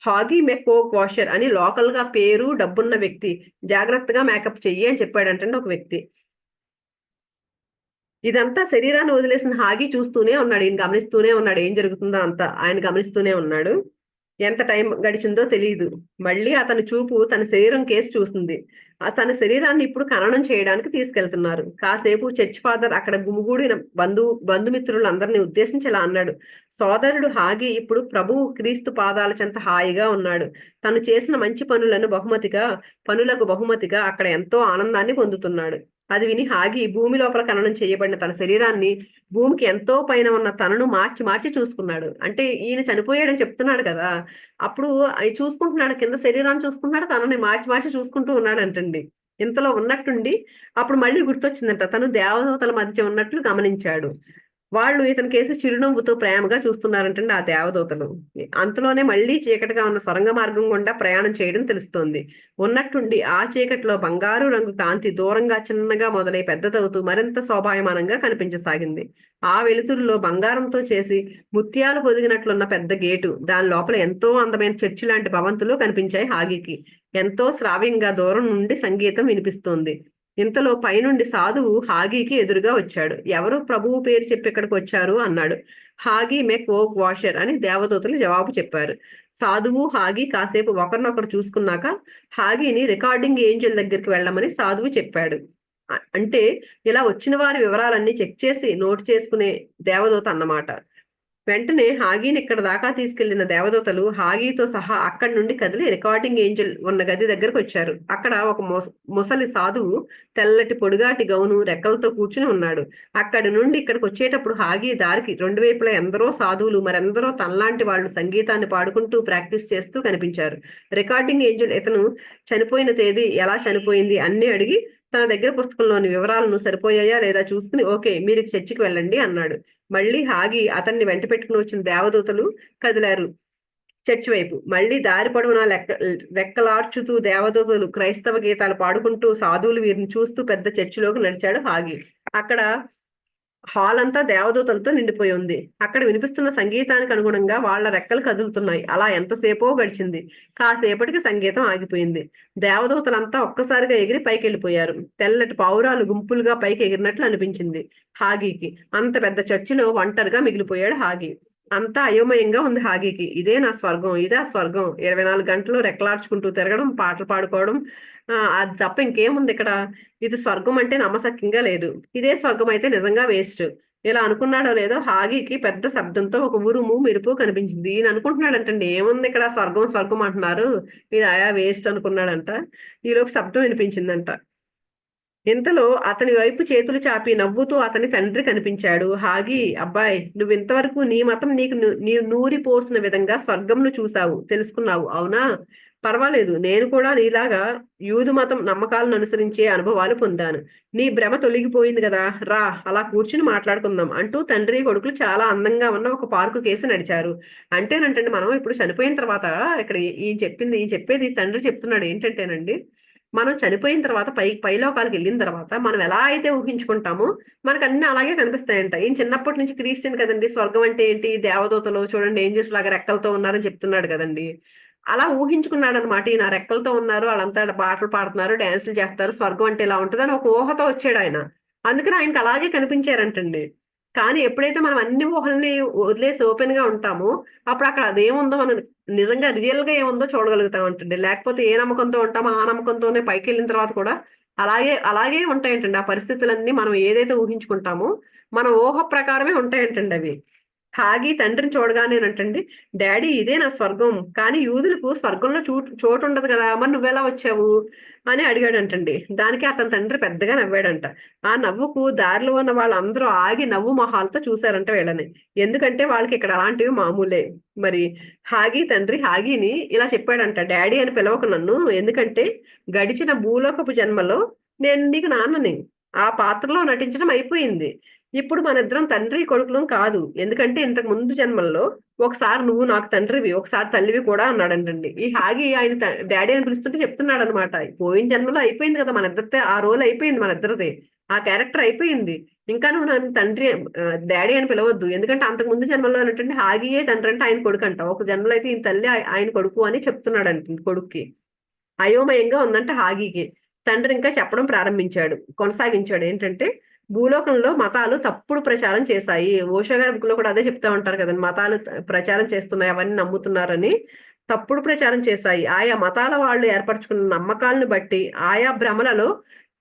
హాగీ మెకోక్ వాషర్ అని లోకల్ గా పేరు, డబ్బున్న వ్యక్తి. జాగ్రత్తగా మేకప్ చెయ్యి అని చెప్పాడంటండి ఒక వ్యక్తి. ఇదంతా శరీరాన్ని వదిలేసిన హాగి చూస్తూనే ఉన్నాడు. ఈయన గమనిస్తూనే ఉన్నాడు. ఏం జరుగుతుందో అంతా ఆయన గమనిస్తూనే ఉన్నాడు. ఎంత టైం గడిచిందో తెలీదు. మళ్ళీ అతని చూపు తన శరీరం కేసి చూస్తుంది. తన శరీరాన్ని ఇప్పుడు ఖననం చేయడానికి తీసుకెళ్తున్నారు. కాసేపు చర్చ్ ఫాదర్ అక్కడ గుమిగూడిన బంధుమిత్రులందరినీ ఉద్దేశించి ఇలా అన్నాడు. సోదరుడు హాగి ఇప్పుడు ప్రభువు క్రీస్తు పాదాల చెంత హాయిగా ఉన్నాడు. తను చేసిన మంచి పనులకు బహుమతిగా అక్కడ ఎంతో ఆనందాన్ని పొందుతున్నాడు. అది విని హాగి భూమి లోపల ఖననం చేయబడిన తన శరీరాన్ని, భూమికి ఎంతో పైన ఉన్న తనను మార్చి మార్చి చూసుకున్నాడు. అంటే ఈయన చనిపోయాడని చెప్తున్నాడు కదా, అప్పుడు అయి చూసుకుంటున్నాడు, కింద శరీరాన్ని చూసుకుంటున్నాడు, తనని మార్చి మార్చి చూసుకుంటూ ఉన్నాడంటండి. ఇంతలో ఉన్నట్టుండి అప్పుడు మళ్ళీ గుర్తొచ్చిందంట, తను దేవదూతల మధ్య ఉన్నట్లు గమనించాడు. వాళ్ళు ఇతనికేసి చిరునవ్వుతో ప్రేమగా చూస్తున్నారంటండి ఆ దేవదూతలు. అంతలోనే మళ్ళీ చీకటిగా ఉన్న సొరంగ మార్గం గుండా ప్రయాణం చేయడం తెలుస్తోంది. ఉన్నట్టుండి ఆ చీకటిలో బంగారు రంగు కాంతి దూరంగా చిన్నగా మొదలై పెద్దదవుతూ మరింత శోభాయమానంగా కనిపించసాగింది. ఆ వెలుతురులో బంగారంతో చేసి ముత్యాలు పొదిగినట్లున్న పెద్ద గేటు, దాని లోపల ఎంతో అందమైన చర్చి లాంటి భవంతులు కనిపించాయి హాగికి. ఎంతో శ్రావ్యంగా దూరం నుండి సంగీతం వినిపిస్తోంది. ఇంతలో పైనుండి సాధువు హాగీకి ఎదురుగా వచ్చాడు. ఎవరు ప్రభువు పేరు చెప్పి ఇక్కడికి వచ్చారు అన్నాడు. హాగీ మెక్ ఓక్ వాషర్ అని దేవదూతలు జవాబు చెప్పారు. సాధువు హాగీ కాసేపు ఒకరినొకరు చూసుకున్నాక హాగీని రికార్డింగ్ ఏంజెల్ దగ్గరికి వెళ్ళమని సాధువు చెప్పాడు. అంటే ఇలా వచ్చిన వారి వివరాలన్నీ చెక్ చేసి నోట్ చేసుకునే దేవదూత అన్నమాట. వెంటనే హాగీని ఇక్కడ దాకా తీసుకెళ్లిన దేవదూతలు హాగీతో సహా అక్కడి నుండి కదిలి రికార్డింగ్ ఏంజెల్ ఉన్న గది దగ్గరకు వచ్చారు. అక్కడ ఒక ముసలి సాధువు తెల్లటి పొడుగాటి గౌను, రెక్కలతో కూర్చుని ఉన్నాడు. అక్కడి నుండి ఇక్కడికి వచ్చేటప్పుడు హాగీ దారికి రెండు వైపులా ఎందరో సాధువులు, మరెందరో తనలాంటి వాళ్ళు సంగీతాన్ని పాడుకుంటూ ప్రాక్టీస్ చేస్తూ కనిపించారు. రికార్డింగ్ ఏంజెల్ ఇతను చనిపోయిన తేదీ, ఎలా చనిపోయింది అన్ని అడిగి తన దగ్గర పుస్తకంలోని వివరాలను సరిపోయాయా లేదా చూసుకుని ఓకే మీరు చర్చికి వెళ్ళండి అన్నాడు. మళ్ళీ హాగి అతన్ని వెంట పెట్టుకుని వచ్చిన దేవదూతలు కదిలారు చర్చి వైపు. మళ్ళీ దారి పొడవునా రెక్కలార్చుతూ దేవదూతలు క్రైస్తవ గీతాలు పాడుకుంటూ సాధువులు వీరిని చూస్తూ పెద్ద చర్చిలోకి నడిచాడు హాగి. అక్కడ హాల్ అంతా దేవదూతలతో నిండిపోయి ఉంది. అక్కడ వినిపిస్తున్న సంగీతానికి అనుగుణంగా వాళ్ళ రెక్కలు కదులుతున్నాయి. అలా ఎంతసేపో గడిచింది. కాసేపటికి సంగీతం ఆగిపోయింది. దేవదూతలంతా ఒక్కసారిగా ఎగిరి పైకి వెళ్ళిపోయారు. తెల్లటి పావురాలు గుంపులుగా పైకి ఎగిరినట్లు అనిపించింది హాగీకి. అంత పెద్ద చర్చిలో ఒంటరిగా మిగిలిపోయాడు హాగి. అంతా అయోమయంగా ఉంది హాగీకి. ఇదే నా స్వర్గం, ఇదే స్వర్గం. 24 గంటలు రెక్కలార్చుకుంటూ తిరగడం, పాటలు పాడుకోవడం, అది తప్ప ఇంకేముంది ఇక్కడ? ఇది స్వర్గం అంటే నమ్మశక్యంగా లేదు. ఇదే స్వర్గం అయితే నిజంగా వేస్ట్. ఇలా అనుకున్నాడో లేదో హాగీకి పెద్ద శబ్దంతో ఒక ఉరుము మెరుపు కనిపించింది. ఈయన అనుకుంటున్నాడంటండి ఏముంది ఇక్కడ, స్వర్గం స్వర్గం అంటున్నారు, ఇది ఆయా వేస్ట్ అనుకున్నాడంట. ఈలోపు శబ్దం వినిపించిందంట. ఇంతలో అతని వైపు చేతులు చాపి నవ్వుతూ అతని తండ్రి కనిపించాడు. హాగి, అబ్బాయి, నువ్వు ఇంతవరకు నీ మతం నీకు నీ నూరి పోసిన విధంగా స్వర్గంను చూసావు, తెలుసుకున్నావు, అవునా? పర్వాలేదు, నేను కూడా నీలాగా యూదు మతం నమ్మకాలను అనుసరించే అనుభవాలు పొందాను. నీ భ్రమ తొలగిపోయింది కదా, రా అలా కూర్చుని మాట్లాడుకుందాం అంటూ తండ్రి కొడుకులు చాలా అందంగా ఉన్న ఒక పార్కు కేసి నడిచారు. అంటేనంటండి, మనం ఇప్పుడు చనిపోయిన తర్వాత ఇక్కడ ఈయన చెప్పేది తండ్రి చెప్తున్నాడు ఏంటంటేనండి, మనం చనిపోయిన తర్వాత పైలోకాలకు వెళ్ళిన తర్వాత మనం ఎలా అయితే ఊహించుకుంటామో మనకు అన్ని అలాగే కనిపిస్తాయంట. ఈయన చిన్నప్పటి నుంచి క్రిస్టియన్ కదండి, స్వర్గం అంటే ఏంటి, దేవదూతలు చూడండి ఏంజల్స్ లాగా రెక్కలతో ఉన్నారని చెప్తున్నాడు కదండి. అలా ఊహించుకున్నాడు అనమాట. ఈయన రెక్కలతో ఉన్నారు, వాళ్ళంతా పాటలు పాడుతున్నారు, డాన్సులు చేస్తారు, స్వర్గం అంటే ఇలా ఉంటుంది అని ఒక ఊహతో వచ్చాడు ఆయన. అందుకని ఆయనకి అలాగే కనిపించారంటండి. కానీ ఎప్పుడైతే మనం అన్ని ఊహల్ని వదిలేసి ఓపెన్ గా ఉంటామో అప్పుడు అక్కడ అదేముందో మనం నిజంగా రియల్ గా ఏముందో చూడగలుగుతాం అంటండి. లేకపోతే ఏ నమ్మకంతో ఉంటామో ఆ నమ్మకంతోనే పైకి వెళ్ళిన తర్వాత కూడా అలాగే అలాగే ఉంటాయంటండి. ఆ పరిస్థితులన్నీ మనం ఏదైతే ఊహించుకుంటామో మన ఊహ ప్రకారమే ఉంటాయంటండి అవి. హాగి తండ్రిని చూడగానేనంటండి, డాడీ ఇదే నా స్వర్గం, కానీ యూదులకు స్వర్గంలో చోటు ఉండదు కదా, మరి నువ్వెలా వచ్చావు అని అడిగాడంటండి. దానికి అతని తండ్రి పెద్దగా నవ్వాడంట. ఆ నవ్వుకు దారిలో ఉన్న వాళ్ళందరూ ఆగి నవ్వు మొహాలతో చూశారంట వీళ్ళని. ఎందుకంటే వాళ్ళకి ఇక్కడ అలాంటివి మామూలే. మరి హాగి తండ్రి హాగిని ఇలా చెప్పాడంట, డాడీ అని పిలవకు నన్ను, ఎందుకంటే గడిచిన భూలోకపు జన్మలో నేను నీకు నాన్నని, ఆ పాత్రలో నటించడం అయిపోయింది. ఇప్పుడు మన ఇద్దరం తండ్రి కొడుకులం కాదు. ఎందుకంటే ఇంతకు ముందు జన్మల్లో ఒకసారి నువ్వు నాకు తండ్రివి, ఒకసారి తల్లివి కూడా అన్నాడంటండి. ఈ హాగి ఆయన డాడీ అని పిలుస్తుంటే చెప్తున్నాడు అనమాట, పోయిన జన్మలో అయిపోయింది కదా మన ఇద్దరితే, ఆ రోల్ అయిపోయింది మన ఇద్దరిది, ఆ క్యారెక్టర్ అయిపోయింది. ఇంకా నువ్వు నన్ను తండ్రి డాడీ అని పిలవద్దు, ఎందుకంటే అంతకు ముందు జన్మలో ఏంటంటే హాగియే తండ్రి అంటే ఆయన కొడుకు అంట, ఒక జన్మలో అయితే ఈయన తల్లి ఆయన కొడుకు అని చెప్తున్నాడు అంట కొడుక్కి. అయోమయంగా ఉందంట హాగికి. తండ్రి ఇంకా చెప్పడం ప్రారంభించాడు, కొనసాగించాడు ఏంటంటే, భూలోకంలో మతాలు తప్పుడు ప్రచారం చేశాయి. ఓషో గారి బుక్ లో కూడా అదే చెప్తా ఉంటారు కదండి, మతాలు ప్రచారం చేస్తున్నాయి, అవన్నీ నమ్ముతున్నారని తప్పుడు ప్రచారం చేశాయి. ఆయా మతాల వాళ్ళు ఏర్పరచుకున్న నమ్మకాలను బట్టి ఆయా భ్రమలలో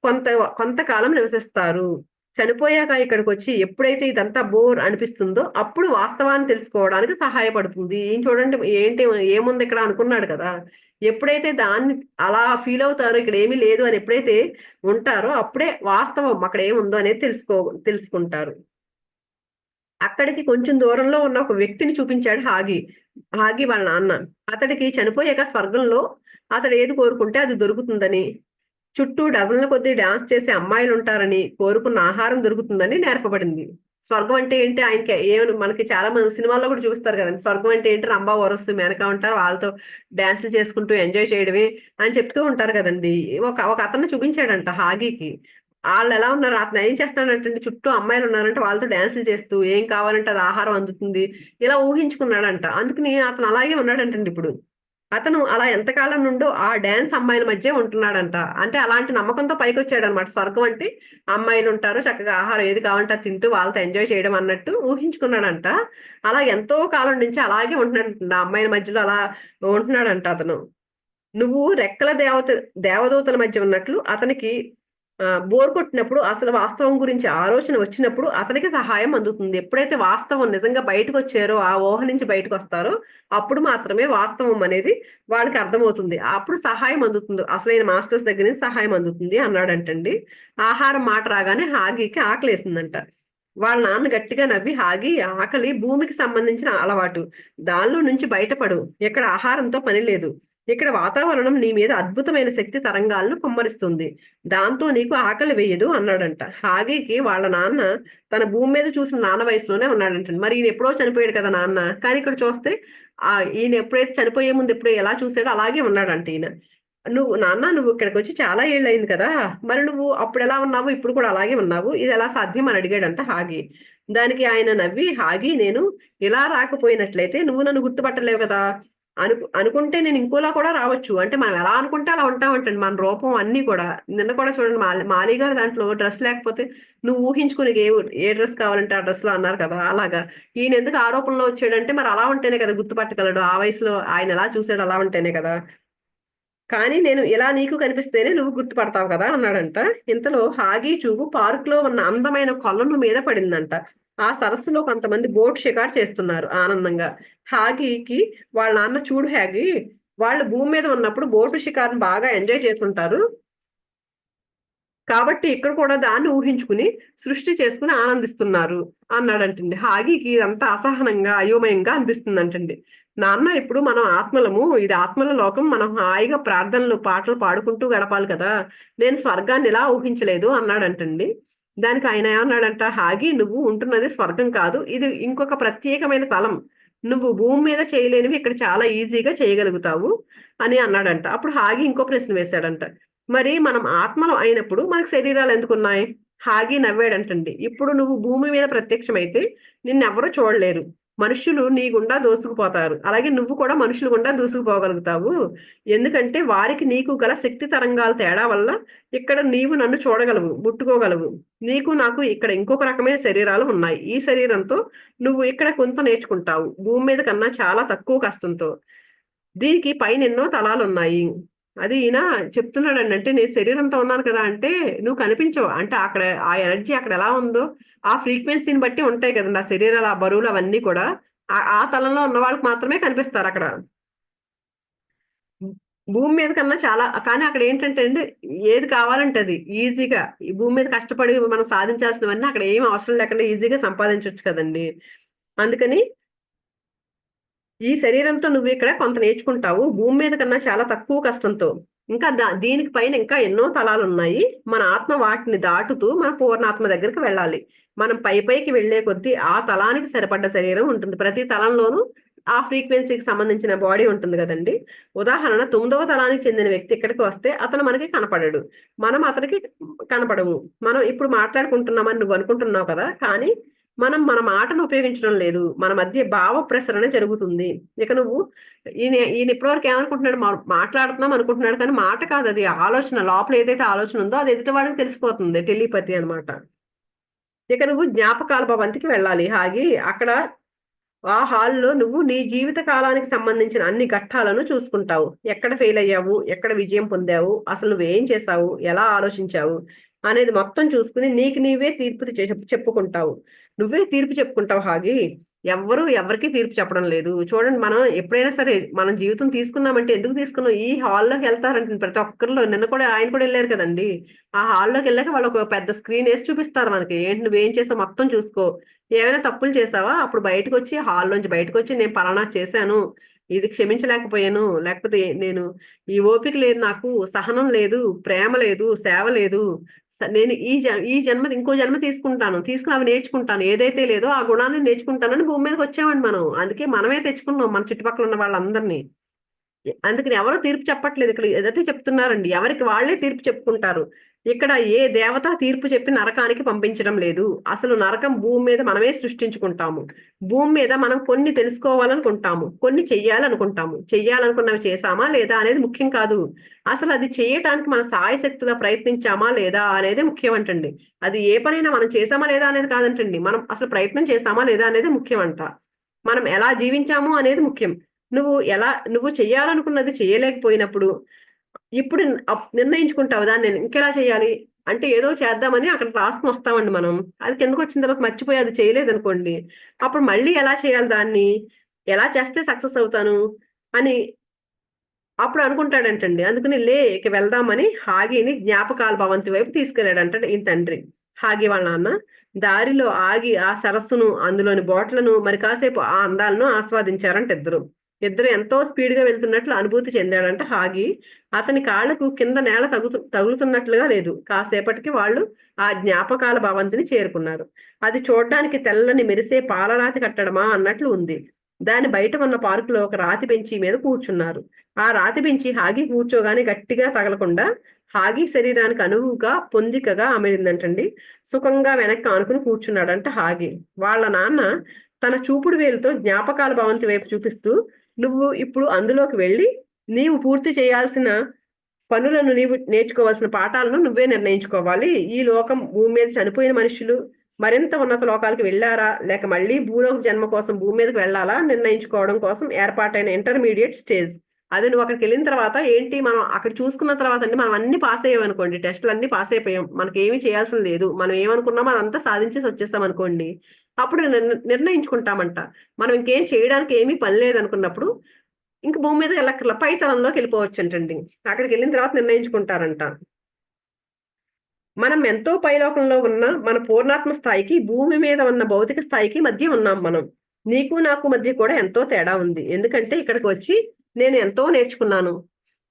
కొంత కొంతకాలం నివసిస్తారు. చనిపోయాక ఇక్కడికి వచ్చి ఎప్పుడైతే ఇదంతా బోర్ అనిపిస్తుందో అప్పుడు వాస్తవాన్ని తెలుసుకోవడానికి సహాయపడుతుంది. ఏం చూడండి ఏంటి ఏముంది ఇక్కడ అనుకున్నాడు కదా, ఎప్పుడైతే దాన్ని అలా ఫీల్ అవుతారో ఇక్కడ ఏమీ లేదు అని ఎప్పుడైతే ఉంటారో అప్పుడే వాస్తవం అక్కడ ఏముందో అనేది తెలుసుకుంటారు. అక్కడికి కొంచెం దూరంలో ఉన్న ఒక వ్యక్తిని చూపించాడు హాగి. హాగి వాళ్ళ నాన్న. అతడికి చనిపోయాక స్వర్గంలో అతడు ఏది కోరుకుంటే అది దొరుకుతుందని, చుట్టూ డజన్ల కొద్దీ డాన్స్ చేసే అమ్మాయిలు ఉంటారని, కోరుకున్న ఆహారం దొరుకుతుందని నేర్పబడింది. స్వర్గం అంటే ఏంటి ఆయనకి ఏమని మనకి చాలా మంది సినిమాల్లో కూడా చూస్తారు కదండి. స్వర్గం అంటే ఏంటి, రంభా వరస్సు మేనకా ఉంటారు, వాళ్ళతో డాన్సులు చేసుకుంటూ ఎంజాయ్ చేయడమే అని చెప్తూ ఉంటారు కదండి. ఒక ఒక అతన్ని చూపించాడంట హాగీకి. వాళ్ళు ఎలా ఉన్నారు, అతను ఏం చేస్తాడంటే చుట్టూ అమ్మాయిలు ఉన్నారంటే వాళ్ళతో డాన్సులు చేస్తూ ఏం కావాలంటే అది ఆహారం అందుతుంది, ఇలా ఊహించుకున్నాడంట. అందుకని అతను అలాగే ఉన్నాడంటండి ఇప్పుడు. అతను అలా ఎంతకాలం నుండో ఆ డాన్స్ అమ్మాయిల మధ్య ఉంటున్నాడంట. అంటే అలాంటి నమ్మకంతో పైకి వచ్చాడు అనమాట. స్వర్గం అంటే అమ్మాయిలు ఉంటారు, చక్కగా ఆహారం ఏది కావాలంటే అది తింటూ వాళ్ళతో ఎంజాయ్ చేయడం అన్నట్టు ఊహించుకున్నాడంట. అలా ఎంతో కాలం నుంచి అలాగే ఉంటున్నాడు, ఆ అమ్మాయిల మధ్యలో అలా ఉంటున్నాడంట అతను. నువ్వు రెక్కల దేవదూతల మధ్య ఉన్నట్లు అతనికి బోర్ కొట్టినప్పుడు, అసలు వాస్తవం గురించి ఆలోచన వచ్చినప్పుడు అతనికి సహాయం అందుతుంది. ఎప్పుడైతే వాస్తవం నిజంగా బయటకు వచ్చారో, ఆ ఊహ నుంచి బయటకు వస్తారో అప్పుడు మాత్రమే వాస్తవం అనేది వాళ్ళకి అర్థమవుతుంది. అప్పుడు సహాయం అందుతుంది, అసలైన మాస్టర్స్ దగ్గర నుంచి సహాయం అందుతుంది అన్నాడంటండి. ఆహారం మాట రాగానే హాగీకి ఆకలేసిందంట. వాళ్ళ నాన్న గట్టిగా నవ్వి, హాగి, ఆకలి భూమికి సంబంధించిన అలవాటు, దానిలో నుంచి బయటపడు, ఇక్కడ ఆహారంతో పని లేదు, ఇక్కడ వాతావరణం నీ మీద అద్భుతమైన శక్తి తరంగాలను కుమ్మరిస్తుంది. దాంతో నీకు ఆకలి వేయదు అన్నాడంట. హాగీకి వాళ్ళ నాన్న తన భూమి మీద చూసిన నాన్న వయసులోనే ఉన్నాడంట. మరి ఈయన ఎప్పుడో చనిపోయాడు కదా నాన్న. కానీ ఇక్కడ చూస్తే ఈయన ఎప్పుడైతే చనిపోయే ముందు ఎప్పుడు ఎలా చూసాడో అలాగే ఉన్నాడంట ఈయన. నువ్వు ఇక్కడికి వచ్చి చాలా ఏళ్ళు అయింది కదా, మరి నువ్వు అప్పుడు ఎలా ఉన్నావు, ఇప్పుడు కూడా అలాగే ఉన్నావు, ఇది ఎలా సాధ్యం అని అడిగాడంట హాగి. దానికి ఆయన నవ్వి, హాగి, నేను ఇలా రాకపోయినట్లయితే నువ్వు నన్ను గుర్తుపట్టలేవు కదా. అనుకుంటే నేను ఇంకోలా కూడా రావచ్చు. అంటే మనం ఎలా అనుకుంటే అలా ఉంటామంటండి. మన రూపం అన్ని కూడా. నిన్న కూడా చూడండి, మాలి గారు దాంట్లో డ్రెస్ లేకపోతే నువ్వు ఊహించుకుని ఏ డ్రెస్ కావాలంటే ఆ డ్రెస్ లో అన్నారు కదా, అలాగా ఈయన ఎందుకు ఆరోపణలో వచ్చాడంటే మరి అలా ఉంటేనే కదా గుర్తుపట్టగలడు. ఆ వయసులో ఆయన ఎలా చూసాడు అలా ఉంటేనే కదా. కానీ నేను ఇలా నీకు కనిపిస్తేనే నువ్వు గుర్తుపడతావు కదా అన్నాడంట. ఇంతలో హాగీ చూపు పార్క్ లో ఉన్న అందమైన కొలను మీద పడిందంట. ఆ సరస్సులో కొంతమంది బోట్ షికారు చేస్తున్నారు ఆనందంగా. హాగీకి వాళ్ళ నాన్న, చూడు హాగీ, వాళ్ళు భూమి మీద ఉన్నప్పుడు బోటు షికారుని బాగా ఎంజాయ్ చేస్తుంటారు కాబట్టి ఇక్కడ కూడా దాన్ని ఊహించుకుని సృష్టి చేసుకుని ఆనందిస్తున్నారు అన్నాడంటండి. హాగీకి ఇదంతా అసహనంగా అయోమయంగా అనిపిస్తుందంటండి. నాన్న, ఇప్పుడు మనం ఆత్మలము, ఇది ఆత్మల లోకం, మనం హాయిగా ప్రార్థనలు పాటలు పాడుకుంటూ గడపాలి కదా, నేను స్వర్గాన్ని ఇలా ఊహించలేదు అన్నాడంటండి. దానికి ఆయన ఏమన్నాడంట, హాగి, నువ్వు ఉంటున్నది స్వర్గం కాదు, ఇది ఇంకొక ప్రత్యేకమైన తలం. నువ్వు భూమి మీద చేయలేనివి ఇక్కడ చాలా ఈజీగా చేయగలుగుతావు అని అన్నాడంట. అప్పుడు హాగి ఇంకో ప్రశ్న వేశాడంట, మరి మనం ఆత్మలం అయినప్పుడు మనకు శరీరాలు ఎందుకున్నాయి? హాగి నవ్వాడంటండి. ఇప్పుడు నువ్వు భూమి మీద ప్రత్యక్షమైతే నిన్నెవరూ చూడలేరు. మనుషులు నీ గుండా దూసుకుపోతారు. అలాగే నువ్వు కూడా మనుషులు గుండా దూసుకుపోగలుగుతావు. ఎందుకంటే వారికి నీకు గల శక్తి తరంగాల తేడా వల్ల ఇక్కడ నీవు నన్ను చూడగలవు, ముట్టుకోగలవు. నీకు నాకు ఇక్కడ ఇంకొక రకమైన శరీరాలు ఉన్నాయి. ఈ శరీరంతో నువ్వు ఇక్కడ కొంత నేర్చుకుంటావు, భూమి మీద కన్నా చాలా తక్కువ కష్టంతో. దీనికి పైన ఎన్నో తలాలు ఉన్నాయి. అది ఈయన చెప్తున్నాడండి. అంటే నేను శరీరంతో ఉన్నాను కదా, అంటే నువ్వు కనిపించవు. అంటే అక్కడ ఆ ఎనర్జీ అక్కడ ఎలా ఉందో ఆ ఫ్రీక్వెన్సీని బట్టి ఉంటాయి కదండి ఆ శరీరాలు, ఆ బరువులు అవన్నీ కూడా ఆ తలంలో ఉన్న వాళ్ళకి మాత్రమే కనిపిస్తారు అక్కడ. భూమి మీద కన్నా చాలా. కానీ అక్కడ ఏంటంటే అండి, ఏది కావాలంటే అది ఈజీగా, ఈ భూమి మీద కష్టపడి మనం సాధించాల్సినవన్నీ అక్కడ ఏం అవసరం లేకుండా ఈజీగా సంపాదించవచ్చు కదండి. అందుకని ఈ శరీరంతో నువ్వు ఇక్కడ కొంత నేర్చుకుంటావు, భూమి మీద కన్నా చాలా తక్కువ కష్టంతో. ఇంకా దీనికి పైన ఇంకా ఎన్నో తలాలు ఉన్నాయి. మన ఆత్మ వాటిని దాటుతూ మన పూర్ణాత్మ దగ్గరికి వెళ్ళాలి. మనం పైకి వెళ్లే కొద్దీ ఆ తలానికి సరిపడ్డ శరీరం ఉంటుంది. ప్రతి తలంలోనూ ఆ ఫ్రీక్వెన్సీకి సంబంధించిన బాడీ ఉంటుంది కదండి. ఉదాహరణ, 9వ తలానికి చెందిన వ్యక్తి ఇక్కడికి వస్తే అతను మనకి కనపడడు, మనం అతనికి కనపడము. మనం ఇప్పుడు మాట్లాడుకుంటున్నామని నువ్వు అనుకుంటున్నావు కదా, కానీ మనం మన మాటను ఉపయోగించడం లేదు. మన మధ్య భావ ప్రసరణ జరుగుతుంది. ఇక నువ్వు ఈయన ఇప్పటివరకు ఏమనుకుంటున్నాడు, మాట్లాడుతున్నాం అనుకుంటున్నాడు, కానీ మాట కాదు అది, ఆలోచన. లోపల ఏదైతే ఆలోచన ఉందో అది ఎదుటి వాడికి తెలిసిపోతుంది, టెలిపతి అన్నమాట. ఇక నువ్వు జ్ఞాపకాల భవంతికి వెళ్ళాలి హాగి. అక్కడ ఆ హాల్లో నువ్వు నీ జీవిత కాలానికి సంబంధించిన అన్ని ఘట్టాలను చూసుకుంటావు. ఎక్కడ ఫెయిల్ అయ్యావు, ఎక్కడ విజయం పొందావు, అసలు నువ్వేం చేసావు, ఎలా ఆలోచించావు అనేది మొత్తం చూసుకుని నీకు నీవే తీర్పు చెప్పుకుంటావు. నువ్వే తీర్పు చెప్పుకుంటావు హాగి. ఎవరికి తీర్పు చెప్పడం లేదు. చూడండి, మనం ఎప్పుడైనా సరే మనం జీవితం తీసుకున్నామంటే ఎందుకు తీసుకున్నాం, ఈ హాల్లోకి వెళ్తారంటే ప్రతి ఒక్కరిలో. నిన్న కూడా ఆయన కూడా వెళ్ళారు కదండి. ఆ హాల్లోకి వెళ్ళాక వాళ్ళు ఒక పెద్ద స్క్రీన్ వేసి చూపిస్తారు మనకి, ఏంటి నువ్వేం చేసావు మొత్తం చూసుకో. ఏమైనా తప్పులు చేసావా, అప్పుడు బయటకు వచ్చి, హాల్లోంచి బయటకు వచ్చి, నేను పలానా చేశాను, ఇది క్షమించలేకపోయాను, లేకపోతే నేను ఈ ఓపిక లేదు, నాకు సహనం లేదు, ప్రేమ లేదు, సేవ లేదు, నేను ఈ జన్మ ఇంకో జన్మ తీసుకుని అవి నేర్చుకుంటాను, ఏదైతే లేదో ఆ గుణాన్ని నేర్చుకుంటానని భూమి మీదకి వచ్చామండి మనం. అందుకే మనమే తెచ్చుకున్నాం మన చుట్టుపక్కల ఉన్న వాళ్ళందరినీ. అందుకని ఎవరో తీర్పు చెప్పట్లేదు ఇక్కడ, ఏదైతే చెప్తున్నారండి, ఎవరికి వాళ్ళే తీర్పు చెప్పుకుంటారు. ఇక్కడ ఏ దేవత తీర్పు చెప్పి నరకానికి పంపించడం లేదు. అసలు నరకం భూమి మీద మనమే సృష్టించుకుంటాము. భూమి మీద మనం కొన్ని తెలుసుకోవాలనుకుంటాము, కొన్ని చెయ్యాలనుకుంటాము. చెయ్యాలనుకున్నవి చేశామా లేదా అనేది ముఖ్యం కాదు. అసలు అది చేయటానికి మన సాయశక్తిగా ప్రయత్నించామా లేదా అనేది ముఖ్యం అంటండి. అది ఏ పనైనా మనం చేసామా లేదా అనేది కాదంటండి, మనం అసలు ప్రయత్నం చేసామా లేదా అనేది ముఖ్యం అంట. మనం ఎలా జీవించాము అనేది ముఖ్యం. నువ్వు చెయ్యాలనుకున్నది చేయలేకపోయినప్పుడు ఇప్పుడు నిర్ణయించుకుంటావు దాన్ని, నేను ఇంకెలా చేయాలి అంటే ఏదో చేద్దామని అక్కడ రాసుకుని వస్తామండి మనం. అది కిందకు వచ్చిన తర్వాత మర్చిపోయి అది చేయలేదు అనుకోండి, అప్పుడు మళ్ళీ ఎలా చేయాలి దాన్ని, ఎలా చేస్తే సక్సెస్ అవుతాను అని అప్పుడు అనుకుంటాడంటండి. అందుకని ఇక వెళ్దామని హాగిని జ్ఞాపకాల భవంతి వైపు తీసుకెళ్లాడంట ఈ తండ్రి. హాగి వాళ్ళ నాన్న దారిలో ఆగి ఆ సరస్సును, అందులోని బోట్లను, మరి కాసేపు ఆ అందాలను ఆస్వాదించారంట ఇద్దరు. ఇద్దరు ఎంతో స్పీడ్ గా వెళ్తున్నట్లు అనుభూతి చెందాడంట హాగి. అతని కాళ్ళకు కింద నేల తగులుతున్నట్లుగా లేదు. కాసేపటికి వాళ్ళు ఆ జ్ఞాపకాల భవంతిని చేరుకున్నారు. అది చూడ్డానికి తెల్లని మెరిసే పాలరాతి కట్టడమా అన్నట్లు ఉంది. దాని బయట ఉన్న పార్కులో ఒక రాతి బెంచి మీద కూర్చున్నారు. ఆ రాతి బెంచి హాగి కూర్చోగానే గట్టిగా తగలకుండా హాగి శరీరానికి అనువుగా పొందికగా అమరిందంటండి. సుఖంగా వెనక్కి ఆనుకుని కూర్చున్నాడంట హాగి. వాళ్ళ నాన్న తన చూపుడు వేలుతో జ్ఞాపకాల భవంతి వైపు చూపిస్తూ, నువ్వు ఇప్పుడు అందులోకి వెళ్ళి నీవు పూర్తి చేయాల్సిన పనులను, నీవు నేర్చుకోవాల్సిన పాఠాలను నువ్వే నిర్ణయించుకోవాలి. ఈ లోకం భూమి మీద చనిపోయిన మనుషులు మరింత ఉన్నత లోకాలకు వెళ్ళారా, లేక మళ్ళీ భూలోక జన్మ కోసం భూమి మీదకి వెళ్ళాలా నిర్ణయించుకోవడం కోసం ఏర్పాటైన ఇంటర్మీడియట్ స్టేజ్. అదే నువ్వు అక్కడికి వెళ్ళిన తర్వాత ఏంటి, మనం అక్కడ చూసుకున్న తర్వాత అండి, మనం అన్ని పాస్ అయ్యాం అనుకోండి, టెస్టులు అన్ని పాస్ అయిపోయాం, మనకి ఏమీ చేయాల్సిన లేదు, మనం ఏమనుకున్నామో అదంతా సాధించేసి వచ్చేస్తాం అనుకోండి, అప్పుడు నిర్ణయించుకుంటామంట. మనం ఇంకేం చేయడానికి ఏమీ పని లేదనుకున్నప్పుడు ఇంక భూమి మీద వెళ్ళక్కర్లా, పై తలంలోకి వెళ్ళిపోవచ్చు అంటండి. అక్కడికి వెళ్ళిన తర్వాత నిర్ణయించుకుంటారంట. మనం ఎంతో పైలోకంలో ఉన్న మన పూర్ణాత్మ స్థాయికి, భూమి మీద ఉన్న భౌతిక స్థాయికి మధ్య ఉన్నాం మనం. నీకు నాకు మధ్య కూడా ఎంతో తేడా ఉంది. ఎందుకంటే ఇక్కడికి వచ్చి నేను ఎంతో నేర్చుకున్నాను.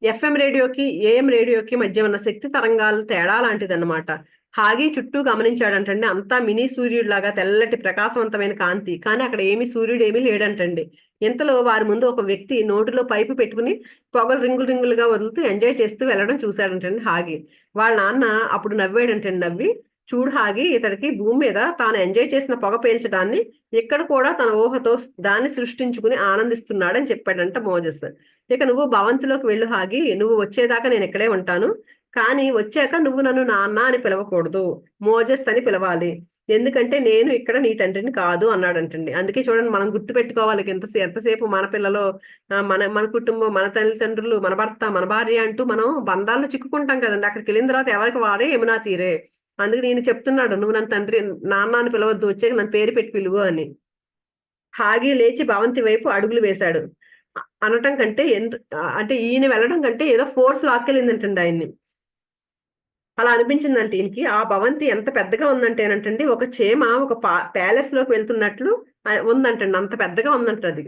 ఎఫ్ఎం రేడియోకి, ఏఎం రేడియోకి మధ్య ఉన్న శక్తి తరంగాలు తేడా లాంటిదన్నమాట. హాగి చుట్టూ గమనించాడంటండి. అంతా మినీ సూర్యుడిలాగా తెల్లటి ప్రకాశవంతమైన కాంతి. కానీ అక్కడ సూర్యుడు ఏమీ లేడంటండి. ఇంతలో వారి ముందు ఒక వ్యక్తి నోటిలో పైపు పెట్టుకుని పొగలు రింగులు రింగులుగా వదులుతూ ఎంజాయ్ చేస్తూ వెళ్ళడం చూశాడంటండి హాగి. వాళ్ళ నాన్న అప్పుడు నవ్వాడంటండి. నవ్వి, చూడు హాగి, ఇతడికి భూమి మీద తాను ఎంజాయ్ చేసిన పొగ పేల్చడాన్ని ఇక్కడ కూడా తన ఊహతో దాన్ని సృష్టించుకుని ఆనందిస్తున్నాడని చెప్పాడంట మోజెస్. ఇక నువ్వు భవంతిలోకి వెళ్ళు హాగి, నువ్వు వచ్చేదాకా నేను ఇక్కడే ఉంటాను. కానీ వచ్చాక నువ్వు నన్ను నాన్న అని పిలవకూడదు, మోజెస్ అని పిలవాలి. ఎందుకంటే నేను ఇక్కడ నీ తండ్రిని కాదు అన్నాడంటండి. అందుకే చూడండి, మనం గుర్తు పెట్టుకోవాలి ఎంతసేపు మన పిల్లలు, మన మన కుటుంబం, మన తల్లిదండ్రులు, మన భర్త, మన భార్య అంటూ మనం బంధాల్లో చిక్కుకుంటాం కదండి. అక్కడికి వెళ్ళిన తర్వాత ఎవరికి వాడే యమునా తీరే. అందుకు నేను చెప్తున్నాడు, నువ్వు నన్ను తండ్రి నాన్న అని పిలవద్దు, వచ్చాక నన్ను పేరు పెట్టి పిలువు అని. హాగి లేచి భవంతి వైపు అడుగులు వేశాడు. అనటం కంటే అంటే ఈయన వెళ్ళడం కంటే ఏదో ఫోర్స్ లాక్కెళ్ళిందంటండి ఆయన్ని. అలా అనిపించిందంటే ఈయనకి. ఆ భవంతి ఎంత పెద్దగా ఉందంటేనంటండి, ఒక చీమ ఒక ప్యాలెస్ లోకి వెళ్తున్నట్లు ఉందంటండి. అంత పెద్దగా ఉందంట అది.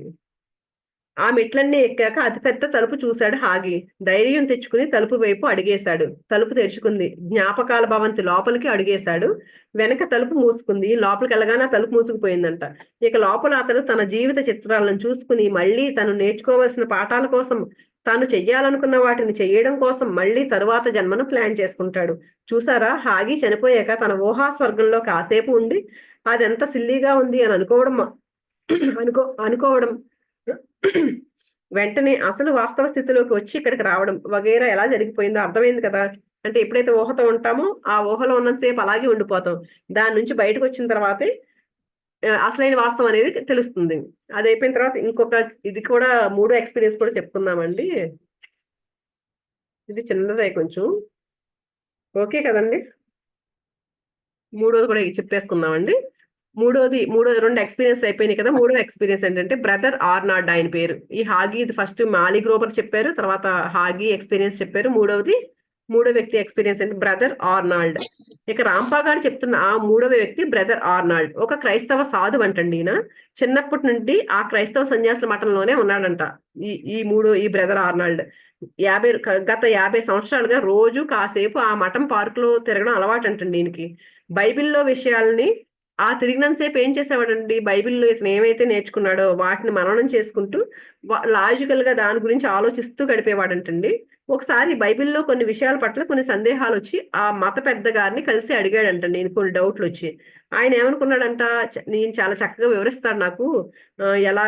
ఆ మెట్లన్నీ ఎక్కాక అతిపెద్ద తలుపు చూశాడు హాగి. ధైర్యం తెచ్చుకుని తలుపు వైపు అడిగేశాడు. తలుపు తెరుచుకుంది. జ్ఞాపకాల భవంతి లోపలికి అడుగేశాడు. వెనక తలుపు మూసుకుంది. లోపలికి వెళ్ళగానే తలుపు మూసుకుపోయిందంట. ఇక లోపల అతను తన జీవిత చిత్రాలను చూసుకుని మళ్ళీ తను నేర్చుకోవాల్సిన పాఠాల కోసం, తాను చెయ్యాలనుకున్న వాటిని చెయ్యడం కోసం మళ్ళీ తరువాత జన్మను ప్లాన్ చేసుకుంటాడు. చూసారా, హాగి చనిపోయాక తన ఊహా స్వర్గంలో కాసేపు ఉండి అదెంత సిల్లీగా ఉంది అని అనుకోవడం వెంటనే అసలు వాస్తవ స్థితిలోకి వచ్చి ఇక్కడికి రావడం వగైరా ఎలా జరిగిపోయిందో అర్థమైంది కదా. అంటే ఎప్పుడైతే ఊహతో ఉంటామో ఆ ఊహలో ఉన్నంతసేపు అలాగే ఉండిపోతాం. దాని నుంచి బయటకు వచ్చిన తర్వాతే అసలైన వాస్తవం అనేది తెలుస్తుంది. అది అయిపోయిన తర్వాత ఇంకొక ఇది కూడా, మూడో ఎక్స్పీరియన్స్ కూడా చెప్పుకుందామండి. ఇది చిన్నదే కొంచెం, ఓకే కదండి. మూడోది కూడా చెప్పేసుకుందామండి. మూడో రెండు ఎక్స్పీరియన్స్ అయిపోయినాయి కదా. మూడో ఎక్స్పీరియన్స్ ఏంటంటే బ్రదర్ ఆర్నాల్డ్ ఆయన పేరు. ఈ హాగి ఫస్ట్ మాలి గ్రోవర్ చెప్పారు, తర్వాత హాగి ఎక్స్పీరియన్స్ చెప్పారు. మూడో వ్యక్తి ఎక్స్పీరియన్స్ అంటే బ్రదర్ ఆర్నాల్డ్. ఇక రాంపా గారు చెప్తున్న ఆ మూడవ వ్యక్తి బ్రదర్ ఆర్నాల్డ్ ఒక క్రైస్తవ సాధు అంటండి. ఈయన చిన్నప్పటి నుండి ఆ క్రైస్తవ సన్యాసుల మఠంలోనే ఉన్నాడంట. ఈ బ్రదర్ ఆర్నాల్డ్ గత 50 సంవత్సరాలుగా రోజు కాసేపు ఆ మఠం పార్కులో తిరగడం అలవాటు అంటండి ఈయనకి. బైబిల్లో విషయాల్ని తిరిగినంతసేపు ఏం చేసేవాడండి, బైబిల్లో ఇతను ఏమైతే నేర్చుకున్నాడో వాటిని మననం చేసుకుంటూ లాజికల్ గా దాని గురించి ఆలోచిస్తూ గడిపేవాడంటండి. ఒకసారి బైబిల్లో కొన్ని విషయాల పట్ల కొన్ని సందేహాలు వచ్చి ఆ మత పెద్ద గారిని కలిసి అడిగాడంటండి. నేను కొన్ని డౌట్లు వచ్చి ఆయన ఏమనుకున్నాడంట, నేను చాలా చక్కగా వివరిస్తాడు నాకు, ఎలా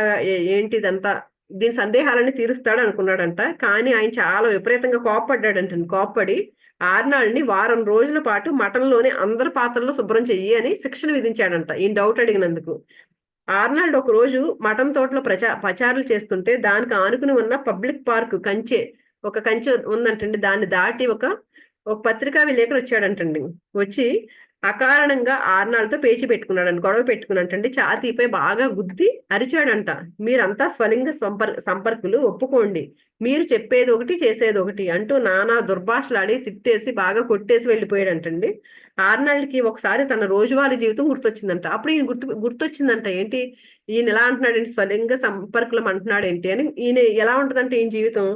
ఏంటి ఇదంతా, దీని సందేహాలన్నీ తీరుస్తాడు అనుకున్నాడంట. కానీ ఆయన చాలా విపరీతంగా కోప్పడ్డాడంటండి. కోప్పడి ఆర్నాల్డ్ని వారం రోజుల పాటు మఠంలోని అందరి పాత్రలు శుభ్రం చెయ్యి అని శిక్షణ విధించాడంట ఈయన డౌట్ అడిగినందుకు. ఆర్నాల్డ్ ఒక రోజు మఠం తోటలో ప్రచారాలు చేస్తుంటే దానికి ఆనుకుని ఉన్న పబ్లిక్ పార్క్ ఒక కంచె ఉందంటండి. దాన్ని దాటి ఒక పత్రికా విలేకరు వచ్చాడంటండి. వచ్చి అకారణంగా ఆర్నాల్డ్తో పేచి పెట్టుకున్నాడంట, గొడవ పెట్టుకున్నట్టండి. ఛాతీపై బాగా గుద్ది అరిచాడంట, మీరంతా స్వలింగ సంపర్కులు, ఒప్పుకోండి, మీరు చెప్పేది ఒకటి చేసేది ఒకటి అంటూ నానా దుర్భాషలాడి తిట్టేసి బాగా కొట్టేసి వెళ్ళిపోయాడంటండి. ఆర్నాల్డ్కి ఒకసారి తన రోజువారీ జీవితం గుర్తొచ్చిందంట. అప్పుడు ఈయన గుర్తొచ్చిందంట. ఏంటి ఈయన ఎలా అంటున్నాడేంటి, స్వలింగ సంపర్కులం అంటున్నాడేంటి అని. ఈయన ఎలా ఉంటదంటే ఈయన జీవితం,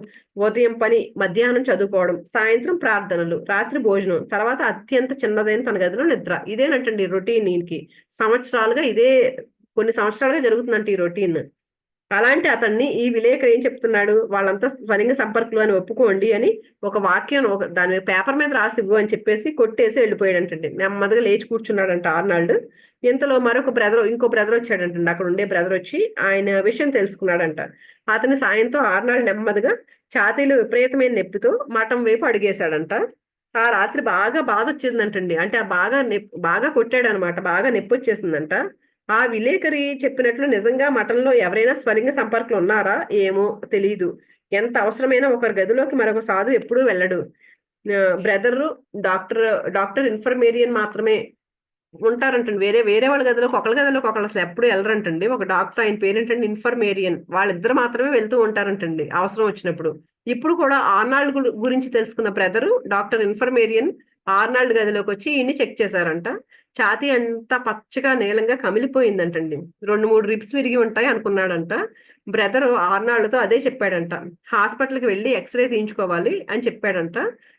ఉదయం పని, మధ్యాహ్నం చదువుకోవడం, సాయంత్రం ప్రార్థనలు, రాత్రి భోజనం, తర్వాత అత్యంత చిన్నదైన తన గదిలో నిద్ర. ఇదేనంటండి రొటీన్ ఈయనకి. సంవత్సరాలుగా ఇదే, కొన్ని సంవత్సరాలుగా జరుగుతుందంట ఈ రొటీన్. అలాంటి అతన్ని ఈ విలేకరు ఏం చెప్తున్నాడు, వాళ్ళంతా స్వలింగ సంపర్కులు అని ఒప్పుకోండి అని ఒక వాక్యం దాని పేపర్ మీద రాసి ఇవ్వు అని చెప్పేసి కొట్టేసి వెళ్ళిపోయాడంటండి. నెమ్మదిగా లేచి కూర్చున్నాడంట ఆర్నాల్డ్. ఇంతలో ఇంకో బ్రదర్ వచ్చాడంటండి. అక్కడ ఉండే బ్రదర్ వచ్చి ఆయన విషయం తెలుసుకున్నాడంట. అతని సాయంతో ఆర్నాల్డ్ నెమ్మదిగా ఛాతీలో విపరీతమైన నొప్పితో మఠం వైపు అడిగేశాడంట. ఆ రాత్రి బాగా బాధ వచ్చిందంటండి. అంటే ఆ బాగా కొట్టాడు అనమాట. బాగా నొప్పి వచ్చేసిందంట. ఆ విలేకరి చెప్పినట్లు నిజంగా మఠంలో ఎవరైనా స్వలింగ సంపర్కులు ఉన్నారా ఏమో తెలియదు. ఎంత అవసరమైనా ఒకరి గదిలోకి మరొక సాధు ఎప్పుడూ వెళ్ళడు. బ్రదర్ డాక్టర్ ఇన్ఫర్మేరియన్ మాత్రమే ఉంటారంటండి. వేరే వేరే వాళ్ళ గదిలోకి ఒకళ్ళు అసలు ఎప్పుడు వెళ్ళరంటండి. ఒక డాక్టర్, ఆయన పేరేంటండి ఇన్ఫర్మేరియన్, వాళ్ళిద్దరు మాత్రమే వెళ్తూ ఉంటారంటండి అవసరం వచ్చినప్పుడు. ఇప్పుడు కూడా ఆర్నాల్డ్ గురించి తెలుసుకున్న బ్రదరు డాక్టర్ ఇన్ఫర్మేరియన్ ఆర్నాల్డ్ గదిలోకి వచ్చి ఈయన్ని చెక్ చేశారంట. ఛాతీ అంతా పచ్చగా నీలంగా కమిలిపోయిందంటండి. 2-3 రిబ్స్ విరిగి ఉంటాయి అనుకున్నాడంట. బ్రదరు ఆర్నాల్డ్తో అదే చెప్పాడంట. హాస్పిటల్కి వెళ్ళి ఎక్స్రే తీయించుకోవాలి అని చెప్పాడంట.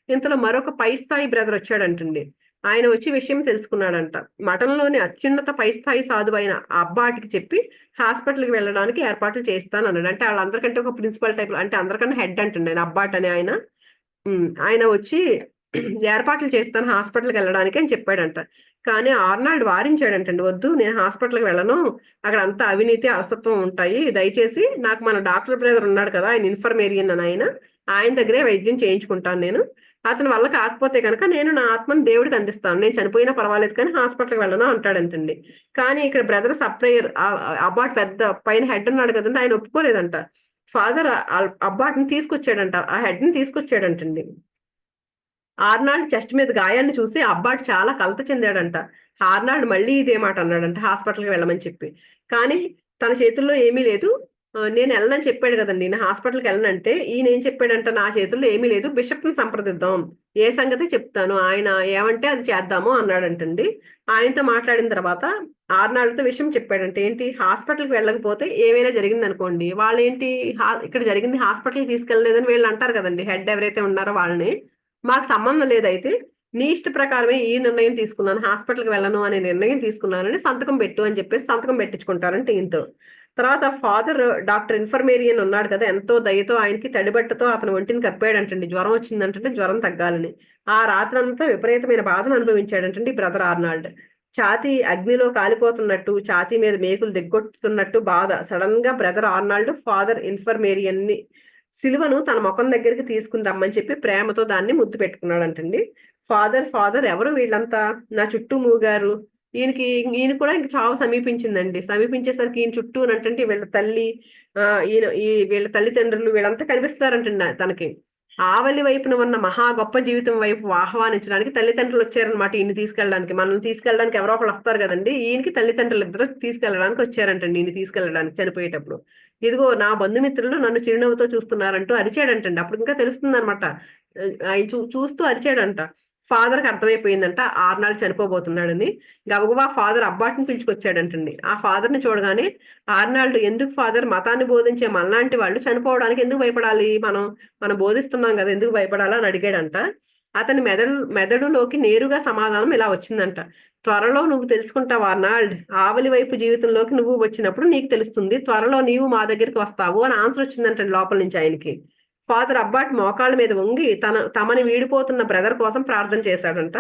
ఇంతలో మరొక పై స్థాయి బ్రదర్ వచ్చాడంటండి. ఆయన వచ్చి విషయం తెలుసుకున్నాడంట. మఠంలోని అత్యున్నత పై స్థాయి సాధువైన అబ్బాటికి చెప్పి హాస్పిటల్కి వెళ్ళడానికి ఏర్పాట్లు చేస్తాను అన్నాడు. అంటే వాళ్ళందరికంటే ఒక ప్రిన్సిపల్ టైప్, అంటే అందరికన్నా హెడ్ అంటండి ఆయన, అబ్బాట్ అని ఆయన. ఆయన వచ్చి ఏర్పాట్లు చేస్తాను హాస్పిటల్కి వెళ్ళడానికి అని చెప్పాడంట. కానీ ఆర్నాల్డ్ వారించాడంటండి. వద్దు, నేను హాస్పిటల్కి వెళ్ళను, అక్కడ అంతా అవినీతి అలసత్వం ఉంటాయి, దయచేసి నాకు మన డాక్టర్ బ్రదర్ ఉన్నాడు కదా, ఆయన ఇన్ఫర్మేరియన్ అని ఆయన దగ్గరే వైద్యం చేయించుకుంటాను నేను. అతని వల్ల కాకపోతే కనుక నేను నా ఆత్మను దేవుడికి అందిస్తాను, నేను చనిపోయినా పర్వాలేదు కానీ హాస్పిటల్కి వెళ్ళను అంటాడంటండి. కానీ ఇక్కడ బ్రదర్ సప్రయర్ అబ్బాట్ పెద్ద పైన హెడ్ ఉన్నాడు కదండి, ఆయన ఒప్పుకోలేదంట. ఫాదర్ అబ్బాట్ని తీసుకొచ్చాడంట, ఆ హెడ్ ని తీసుకొచ్చాడంటండి. ఆర్నాల్డ్ చెస్ట్ మీద గాయాన్ని చూసి అబ్బాట్ చాలా కలత చెందాడంట. ఆర్నాల్డ్ మళ్ళీ ఇదే మాట అన్నాడంట, హాస్పిటల్కి వెళ్ళమని చెప్పి. కానీ తన చేతుల్లో ఏమీ లేదు. నేను వెళ్ళనని చెప్పాడు కదండి, నేను హాస్పిటల్కి వెళ్ళనంటే ఈయన ఏం చెప్పాడంట, నా చేతుల్లో ఏమీ లేదు, బిషప్ని సంప్రదిద్దాం, ఏ సంగతి చెప్తాను, ఆయన ఏమంటే అది చేద్దాము అన్నాడంటండి. ఆయనతో మాట్లాడిన తర్వాత ఆర్నాల్డ్తో విషయం చెప్పాడంటే, ఏంటి హాస్పిటల్కి వెళ్ళకపోతే ఏమైనా జరిగింది అనుకోండి, వాళ్ళు ఏంటి ఇక్కడ జరిగింది హాస్పిటల్కి తీసుకెళ్ళలేదని వీళ్ళు అంటారు కదండి, హెడ్ ఎవరైతే ఉన్నారో వాళ్ళని. మాకు సంబంధం లేదైతే నీ ఇష్ట ప్రకారమే ఈ నిర్ణయం తీసుకున్నాను, హాస్పిటల్కి వెళ్ళను అనే నిర్ణయం తీసుకున్నానని సంతకం పెట్టు అని చెప్పేసి సంతకం పెట్టించుకుంటారంటే ఈయనతో. తర్వాత ఫాదర్ డాక్టర్ ఇన్ఫర్మేరియన్ ఉన్నాడు కదా, ఎంతో దయతో ఆయనకి తడిబట్టతో అతను ఒంటిని కప్పాడంటండి. జ్వరం వచ్చిందంటే జ్వరం తగ్గాలని. ఆ రాత్రంతా విపరీతమైన బాధను అనుభవించాడంటండి బ్రదర్ ఆర్నాల్డ్. ఛాతీ అగ్నిలో కాలిపోతున్నట్టు, ఛాతీ మీద మేకులు దిగ్గొట్టుతున్నట్టు బాధ. సడన్ గా బ్రదర్ ఆర్నాల్డ్ ఫాదర్ ఇన్ఫర్మేరియన్ ని సిలువను తన ముఖం దగ్గరికి తీసుకుని రమ్మని చెప్పి ప్రేమతో దాన్ని ముద్దు పెట్టుకున్నాడంటండి. ఫాదర్ ఎవరు వీళ్ళంతా, నా చుట్టూ మూగారు. ఈయన కూడా ఇంక చావు సమీపించిందండి. సమీపించేసరికి ఈయన చుట్టూ అంటే వీళ్ళ తల్లి, వీళ్ళ తల్లిదండ్రులు వీళ్ళంతా కనిపిస్తారంటండి తనకి. ఆవలి వైపున ఉన్న మహా గొప్ప జీవితం వైపు ఆహ్వానించడానికి తల్లిదండ్రులు వచ్చారనమాట ఈయన తీసుకెళ్ళడానికి. మనల్ని తీసుకెళ్ళడానికి ఎవరో ఒకళ్ళు వస్తారు కదండి, ఈయనకి తల్లిదండ్రులు ఇద్దరు తీసుకెళ్ళడానికి వచ్చారంటండి ఈయన తీసుకెళ్ళడానికి చనిపోయేటప్పుడు. ఇదిగో నా బంధుమిత్రులు నన్ను చిరునవ్వుతో చూస్తున్నారంటూ అరిచాడంటండి. అప్పుడు ఇంకా తెలుస్తుంది అనమాట, ఆయన చూస్తూ అరిచాడంట. ఫాదర్కి అర్థమైపోయిందంట ఆర్నాల్డ్ చనిపోబోతున్నాడని. గబగబా ఫాదర్ అబ్బాట్ని పిలుచుకొచ్చాడంటండి. ఆ ఫాదర్ని చూడగానే ఆర్నాల్డ్, ఎందుకు ఫాదర్, మతాన్ని బోధించే మనలాంటి వాళ్ళు చనిపోవడానికి ఎందుకు భయపడాలి, మనం బోధిస్తున్నాం కదా, ఎందుకు భయపడాలా అని అడిగాడంట. అతని మెదడులోకి నేరుగా సమాధానం ఇలా వచ్చిందంట, త్వరలో నువ్వు తెలుసుకుంటావు ఆర్నాల్డ్, ఆవలి వైపు జీవితంలోకి నువ్వు వచ్చినప్పుడు నీకు తెలుస్తుంది, త్వరలో నీవు మా దగ్గరికి వస్తావు అని ఆన్సర్ వచ్చిందంట లోపల నుంచి ఆయనకి. ఫాదర్ అబ్బాట్ మోకాళ్ళ మీద వంగి తమని వీడిపోతున్న బ్రదర్ కోసం ప్రార్థన చేశాడంట.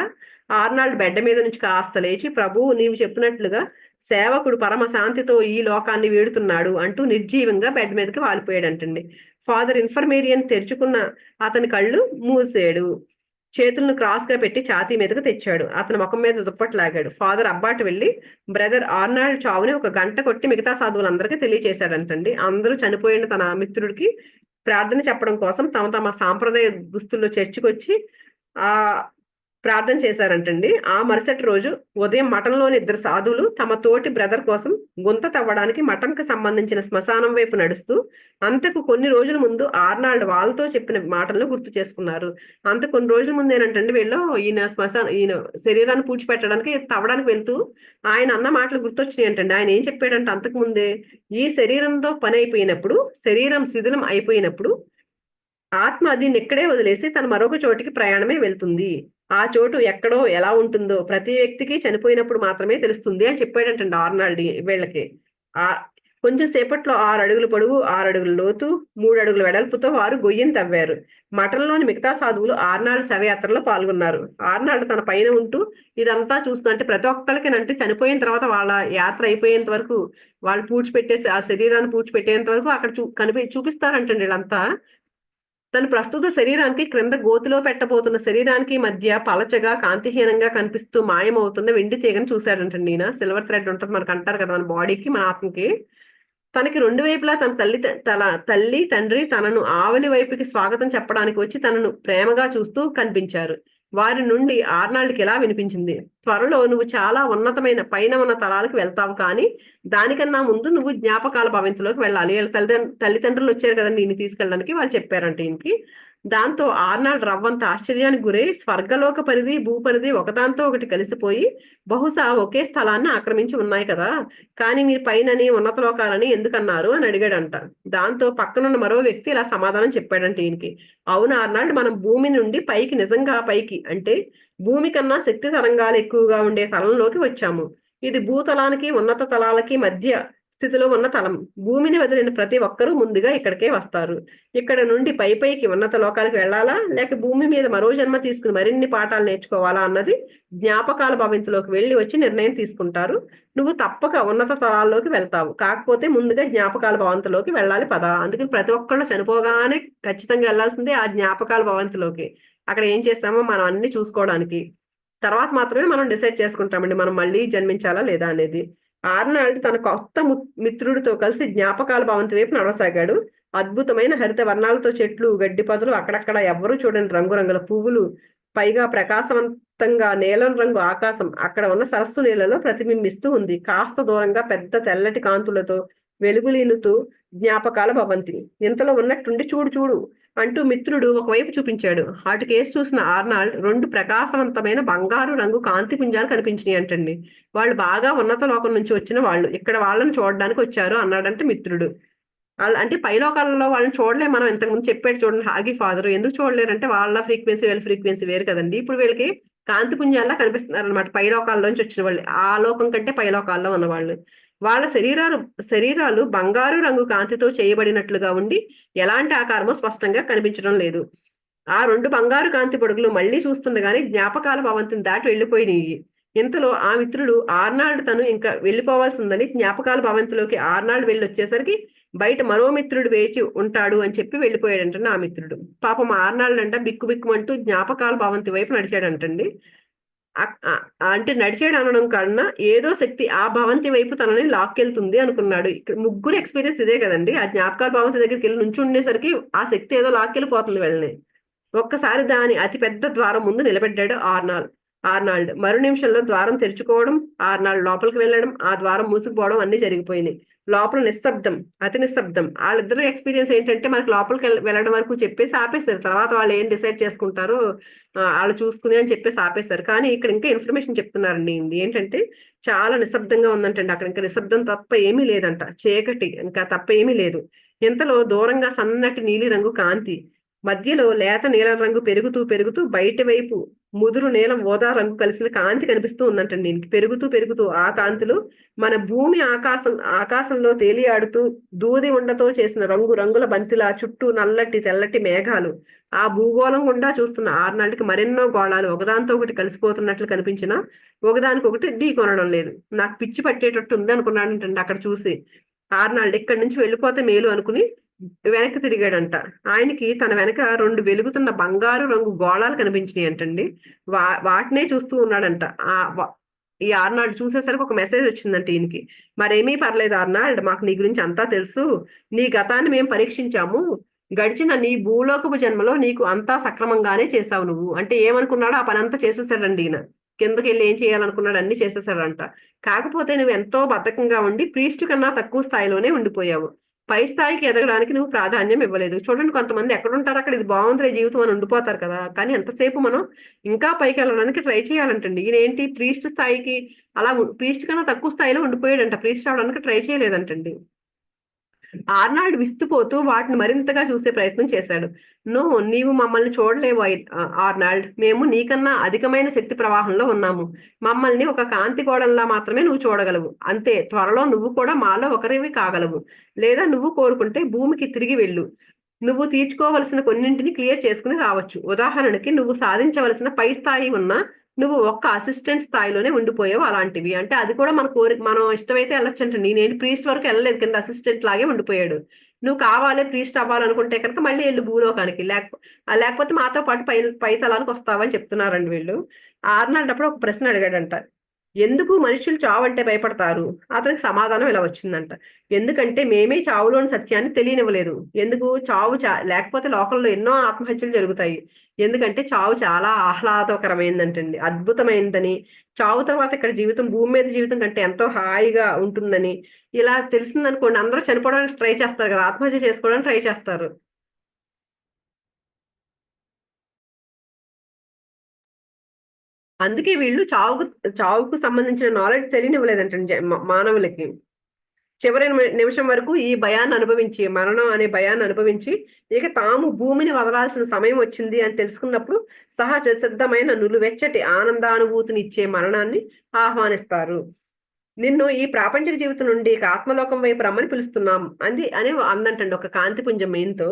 ఆర్నాల్డ్ బెడ్ మీద నుంచి కాస్త లేచి, ప్రభువు నీవు చెప్పినట్లుగా సేవకుడు పరమ శాంతితో ఈ లోకాన్ని వీడుతున్నాడు అంటూ నిర్జీవంగా బెడ్ మీదకి వాలిపోయాడంటండి. ఫాదర్ ఇన్ఫర్మేరియన్ తెరుచుకున్న అతని కళ్ళు మూసాడు. చేతులను క్రాస్ గా పెట్టి ఛాతీ మీదకు తెచ్చాడు. అతని ముఖం మీద దుప్పట్లాగాడు. ఫాదర్ అబ్బాట్ వెళ్ళి బ్రదర్ ఆర్నాల్డ్ చావుని 1 గంట కొట్టి మిగతా సాధువులందరికీ తెలియచేశాడంటండి. అందరూ చనిపోయిన తన మిత్రుడికి ప్రార్థన చెప్పడం కోసం తమ తమ సాంప్రదాయ దుస్తుల్లో చర్చికి వచ్చి ఆ ప్రార్థన చేశారంటండి. ఆ మరుసటి రోజు ఉదయం మఠంలోని 2 సాధువులు తమ తోటి బ్రదర్ కోసం గుంత తవ్వడానికి మఠంకి సంబంధించిన శ్మశానం వైపు నడుస్తూ అంతకు కొన్ని రోజుల ముందు ఆర్నాల్డ్ వాళ్ళతో చెప్పిన మాటలను గుర్తు చేసుకున్నారు. అంత కొన్ని రోజుల ముందేనంటండి వీళ్ళు ఈయన శరీరాన్ని పూడ్చిపెట్టడానికి తవ్వడానికి వెళ్తూ ఆయన అన్న మాటలు గుర్తొచ్చినాయి అంటండి. ఆయన ఏం చెప్పాడంటే అంతకు ముందే, ఈ శరీరంతో పని అయిపోయినప్పుడు, శరీరం శిథిలం అయిపోయినప్పుడు ఆత్మ దీన్ని ఇక్కడే వదిలేసి తన మరొక చోటికి ప్రయాణమే వెళ్తుంది. ఆ చోటు ఎక్కడో ఎలా ఉంటుందో ప్రతి వ్యక్తికి చనిపోయినప్పుడు మాత్రమే తెలుస్తుంది అని చెప్పాడంటండి ఆర్నాల్డ్ వీళ్ళకి. ఆ కొంచెం సేపట్లో 6 అడుగుల పొడవు, 6 అడుగుల లోతు, 3 అడుగుల వెడల్పుతో వారు గొయ్యిని తవ్వారు. మఠంలోని మిగతా సాధువులు ఆర్నాల్డ్ శవయాత్రలో పాల్గొన్నారు. ఆర్నాల్డ్ తన పైన ఉంటూ ఇదంతా చూస్తుంటే ప్రతి ఒక్కరికినంటే చనిపోయిన తర్వాత వాళ్ళ యాత్ర అయిపోయేంత వరకు, వాళ్ళు పూడ్చిపెట్టేసి ఆ శరీరాన్ని పూడ్చిపెట్టేంత వరకు అక్కడ చూపిస్తారంటండి వీళ్ళంతా. తన ప్రస్తుత శరీరానికి క్రింద గోతిలో పెట్టబోతున్న శరీరానికి మధ్య పలచగా కాంతిహీనంగా కనిపిస్తూ మాయమవుతున్న వెండి తీగని చూశాడంటండి ఈయన. సిల్వర్ థ్రెడ్ ఉంటుంది మనకు అంటారు కదా, మన బాడీకి, మన ఆత్మకి. తనకి 2 వైపులా తన తల్లి తండ్రి తనను ఆవలి వైపుకి స్వాగతం చెప్పడానికి వచ్చి తనను ప్రేమగా చూస్తూ కనిపించారు. వారి నుండి ఆర్నాల్డ్కి ఇలా వినిపించింది: త్వరలో నువ్వు చాలా ఉన్నతమైన పైన ఉన్న తలాలకు వెళ్తావు, కానీ దానికన్నా ముందు నువ్వు జ్ఞాపకాల భవంతిలోకి వెళ్ళాలి. వీళ్ళ తల్లిదండ్రులు వచ్చారు కదండి ఈయన తీసుకెళ్ళడానికి, వాళ్ళు చెప్పారంట ఈయనకి. దాంతో ఆర్నాల్డ్ రవ్వంత ఆశ్చర్యానికి గురై స్వర్గలోక పరిధి, భూపరిధి ఒకదాంతో ఒకటి కలిసిపోయి బహుశా ఒకే స్థలాన్ని ఆక్రమించి ఉన్నాయి కదా, కానీ మీరు పైనని ఉన్నత లోకాలని ఎందుకన్నారు అని అడిగాడంట. దాంతో పక్కనున్న మరో వ్యక్తి ఇలా సమాధానం చెప్పాడంట ఈయనకి: అవును ఆర్నాల్డ్, మనం భూమి నుండి పైకి, నిజంగా పైకి అంటే భూమి కన్నా శక్తి తరంగాలు ఎక్కువగా ఉండే తలంలోకి వచ్చాము. ఇది భూతలానికి ఉన్నత తలాలకి మధ్య స్థితిలో ఉన్న తలం. భూమిని వదిలిన ప్రతి ఒక్కరూ ముందుగా ఇక్కడికే వస్తారు. ఇక్కడ నుండి పైకి ఉన్నత లోకాలకు వెళ్ళాలా, లేక భూమి మీద మరో జన్మ తీసుకుని మరిన్ని పాఠాలు నేర్చుకోవాలా అన్నది జ్ఞాపకాల భవంతిలోకి వెళ్ళి వచ్చి నిర్ణయం తీసుకుంటారు. నువ్వు తప్పక ఉన్నత తలాల్లోకి వెళ్తావు, కాకపోతే ముందుగా జ్ఞాపకాల భవంతిలోకి వెళ్ళాలి పదా. అందుకని ప్రతి ఒక్కళ్ళు చనిపోగానే ఖచ్చితంగా వెళ్ళాల్సిందే ఆ జ్ఞాపకాల భవంతిలోకి. అక్కడ ఏం చేస్తామో మనం అన్ని చూసుకోవడానికి తర్వాత మాత్రమే మనం డిసైడ్ చేసుకుంటామండి మనం మళ్ళీ జన్మించాలా లేదా అనేది. ఆర్నాల్డ్ తన కొత్త మిత్రుడితో కలిసి జ్ఞాపకాల భవంతి వైపు నడవసాగాడు. అద్భుతమైన హరిత వర్ణాలతో చెట్లు, గడ్డి పొదలు, అక్కడక్కడ ఎవ్వరూ చూడని రంగురంగుల పువ్వులు, పైగా ప్రకాశవంతంగా నీలం రంగు ఆకాశం అక్కడ ఉన్న సరస్సు నీళ్ళలో ప్రతిబింబిస్తూ ఉంది. కాస్త దూరంగా పెద్ద తెల్లటి కాంతులతో వెలుగులీనుతూ జ్ఞాపకాల భవంతి. ఇంతలో ఉన్నట్టుండి చూడు చూడు అంటూ మిత్రుడు ఒకవైపు చూపించాడు. అటు కేసు చూసిన ఆర్నాల్డ్ 2 ప్రకాశవంతమైన బంగారు రంగు కాంతి పుంజాలు కనిపించినాయి అంటండి. వాళ్ళు బాగా ఉన్నత లోకం నుంచి వచ్చిన వాళ్ళు, ఇక్కడ వాళ్ళని చూడడానికి వచ్చారు అన్నాడంటే మిత్రుడు. వాళ్ళు అంటే పైలోకాలలో వాళ్ళని చూడలేం మనం. ఇంతకుముందు చెప్పాడు చూడండి హాగి ఫాదర్, ఎందుకు చూడలేరంటే వాళ్ళ ఫ్రీక్వెన్సీ వీళ్ళ ఫ్రీక్వెన్సీ వేరు కదండి. ఇప్పుడు వీళ్ళకి కాంతి పుంజాల్లా కనిపిస్తున్నారు అనమాట, పైలోకాల్లోంచి వచ్చిన వాళ్ళు, ఆ లోకం కంటే పైలోకాల్లో ఉన్నవాళ్ళు. వాళ్ళ శరీరాలు బంగారు రంగు కాంతితో చేయబడినట్లుగా ఉండి ఎలాంటి ఆకారమో స్పష్టంగా కనిపించడం లేదు. ఆ 2 బంగారు కాంతి పొడుగులు మళ్ళీ చూస్తుండగానే జ్ఞాపకాల భవంతిని దాటి వెళ్ళిపోయినాయి. ఇంతలో ఆ మిత్రుడు ఆర్నాల్డ్ తను ఇంకా వెళ్ళిపోవాల్సిందని జ్ఞాపకాల భవంతిలోకి ఆర్నాల్డ్ వెళ్ళొచ్చేసరికి బయట మరో మిత్రుడు వేచి ఉంటాడు అని చెప్పి వెళ్ళిపోయాడంటండి ఆ మిత్రుడు. పాపం ఆర్నాల్డ్ అంట బిక్కుబిక్కుమంటూ జ్ఞాపకాల భవంతి వైపు నడిచాడంటండి. అంటే నడిచాడు అనడం కన్నా ఏదో శక్తి ఆ భవంతి వైపు తనని లాక్కెళ్తుంది అనుకున్నాడు. ఇక్కడ ముగ్గురు ఎక్స్పీరియన్స్ ఇదే కదండి. ఆ జ్ఞాపకాల భవంతి దగ్గరికి వెళ్ళి నుంచి ఉండేసరికి ఆ శక్తి ఏదో లాక్కెళ్ళిపోతుంది వెళ్ళని. ఒక్కసారి దాని అతి పెద్ద ద్వారం ముందు నిలబడ్డాడు ఆర్నాల్డ్. మరు నిమిషంలో ద్వారం తెరుచుకోవడం, ఆర్నాల్డ్ లోపలికి వెళ్ళడం, ఆ ద్వారం మూసుకుపోవడం అన్ని జరిగిపోయినాయి. లోపల నిశ్శబ్దం, అతి నిశ్శబ్దం. వాళ్ళిద్దరు ఎక్స్పీరియన్స్ ఏంటంటే మనకి లోపలికి వెళ్ళడం వరకు చెప్పేసి ఆపేశారు. తర్వాత వాళ్ళు ఏం డిసైడ్ చేసుకుంటారో వాళ్ళు చూసుకుని అని చెప్పేసి ఆపేశారు. కానీ ఇక్కడ ఇంకా ఇన్ఫర్మేషన్ చెప్తున్నారండి. ఏంటంటే చాలా నిశ్శబ్దంగా ఉందంటండి. అక్కడ ఇంకా నిశ్శబ్దం తప్ప ఏమీ లేదంట, చీకటి ఇంకా తప్ప ఏమీ లేదు. ఇంతలో దూరంగా సన్నటి నీలి రంగు కాంతి, మధ్యలో లేత నీలం రంగు పెరుగుతూ పెరుగుతూ బయటి వైపు ముదురు నీలం ఓదా రంగు కలిసిన కాంతి కనిపిస్తూ ఉందంటండి దీనికి. పెరుగుతూ ఆ కాంతిలో మన భూమి ఆకాశంలో తేలియాడుతూ దూది ఉండతో చేసిన రంగుల బంతిలా చుట్టూ నల్లటి తెల్లటి మేఘాలు. ఆ భూగోళం గుండా చూస్తున్న ఆర్నాల్డ్కి మరెన్నో గోళాలు ఒకదాంతో ఒకటి కలిసిపోతున్నట్లు కనిపించినా ఒకదానికొకటి ఢీ కొనడం లేదు. నాకు పిచ్చి పట్టేటట్టు ఉంది అనుకున్నాడంటండి అక్కడ చూసి. ఆర్నాల్డ్ ఇక్కడి నుంచి వెళ్ళిపోతే మేలు అనుకుని వెనక్కి తిరిగాడంట. ఆయనకి తన వెనక 2 వెలుగుతున్న బంగారు రంగు గోళాలు కనిపించినాయి అంటండి. వాటినే చూస్తూ ఉన్నాడంట. ఈ ఆర్నాల్డ్ చూసేసరికి ఒక మెసేజ్ వచ్చిందంట ఈయనకి: మరేమీ పర్లేదు ఆర్నాల్డ్, మాకు నీ గురించి అంతా తెలుసు. నీ గతాన్ని మేము పరీక్షించాము. గడిచిన నీ భూలోకపు జన్మలో నీకు అంతా సక్రమంగానే చేసావు నువ్వు. అంటే ఏమనుకున్నాడో ఆ పని అంతా చేసేసాడండి ఈయన. కిందకి వెళ్ళి ఏం చేయాలనుకున్నాడు అన్ని చేసేసాడంట. కాకపోతే నువ్వు ఎంతో బద్ధకంగా ఉండి ప్రీస్ట్ కన్నా తక్కువ స్థాయిలోనే ఉండిపోయావు. పై స్థాయికి ఎదగడానికి నువ్వు ప్రాధాన్యం ఇవ్వలేదు. చూడండి, కొంతమంది ఎక్కడుంటారు అక్కడ ఇది బాగుందిలే జీవితం అని ఉండిపోతారు కదా. కానీ ఎంతసేపు మనం ఇంకా పైకి వెళ్ళడానికి ట్రై చేయాలంటండి. ఈయన ఏంటి ప్రీస్ట్ స్థాయికి అలా ప్రీస్ట్ కన్నా తక్కువ స్థాయిలో ఉండిపోయాడంట. ప్రీస్ట్ అవడానికి ట్రై చేయలేదంటండి. ఆర్నాల్డ్ విస్తుపోతూ వాటిని మరింతగా చూసే ప్రయత్నం చేశాడు. నో, నీవు మమ్మల్ని చూడలేవు ఆర్నాల్డ్. మేము నీకన్నా అధికమైన శక్తి ప్రవాహంలో ఉన్నాము. మమ్మల్ని ఒక కాంతి గోడంలా మాత్రమే నువ్వు చూడగలవు. అంతే, త్వరలో నువ్వు కూడా మాలో ఒకరివి కాగలవు. లేదా నువ్వు కోరుకుంటే భూమికి తిరిగి వెళ్ళు. నువ్వు తీర్చుకోవలసిన కొన్నింటిని క్లియర్ చేసుకుని రావచ్చు. ఉదాహరణకి నువ్వు సాధించవలసిన పై స్థాయి ఉన్న నువ్వు ఒక్క అసిస్టెంట్ స్థాయిలోనే ఉండిపోయావు అలాంటివి. అంటే అది కూడా మనం ఇష్టమైతే వెళ్ళొచ్చు అంటే నేనేంటి ప్రీస్ట్ వరకు వెళ్ళలేదు, కింద అసిస్టెంట్ లాగే ఉండిపోయాడు. నువ్వు కావాలి ప్రీస్ట్ అవ్వాలనుకుంటే కనుక మళ్ళీ వెళ్ళు భూలోకానికి, లేకపోతే మాతో పాటు పై తలానికి వస్తావని చెప్తున్నారండి వీళ్ళు. ఆర్నాల్డ్ అప్పుడు ఒక ప్రశ్న అడిగాడంట. ఎందుకు మనుషులు చావు అంటే భయపడతారు? అతనికి సమాధానం ఇలా వచ్చిందంట. ఎందుకంటే మేమే చావులోని సత్యాన్ని తెలియనివ్వలేదు. ఎందుకు చావు లేకపోతే లోకంలో ఎన్నో ఆత్మహత్యలు జరుగుతాయి. ఎందుకంటే చావు చాలా ఆహ్లాదకరమైందంటండి, అద్భుతమైందని. చావు తర్వాత ఇక్కడ జీవితం భూమి మీద జీవితం కంటే ఎంతో హాయిగా ఉంటుందని ఇలా తెలిసిందనుకోండి, అందరూ చనిపోవడానికి ట్రై చేస్తారు కదా, ఆత్మహత్య చేసుకోవడానికి ట్రై చేస్తారు. అందుకే వీళ్ళు చావుకు సంబంధించిన నాలెడ్జ్ తెలియనివ్వలేదంటండి మానవులకి. చివరి నిమిషం వరకు ఈ భయాన్ని అనుభవించి, మరణం అనే భయాన్ని అనుభవించి, ఇక తాము భూమిని వదలాల్సిన సమయం వచ్చింది అని తెలుసుకున్నప్పుడు సహజ సిద్ధమైన నులువెచ్చటి ఆనందానుభూతిని ఇచ్చే మరణాన్ని ఆహ్వానిస్తారు. నిన్ను ఈ ప్రాపంచిక జీవితం నుండి ఇక ఆత్మలోకం వైపు రమ్మని పిలుస్తున్నాం అని అందంటండి ఒక కాంతిపుంజం మెయిన్తో.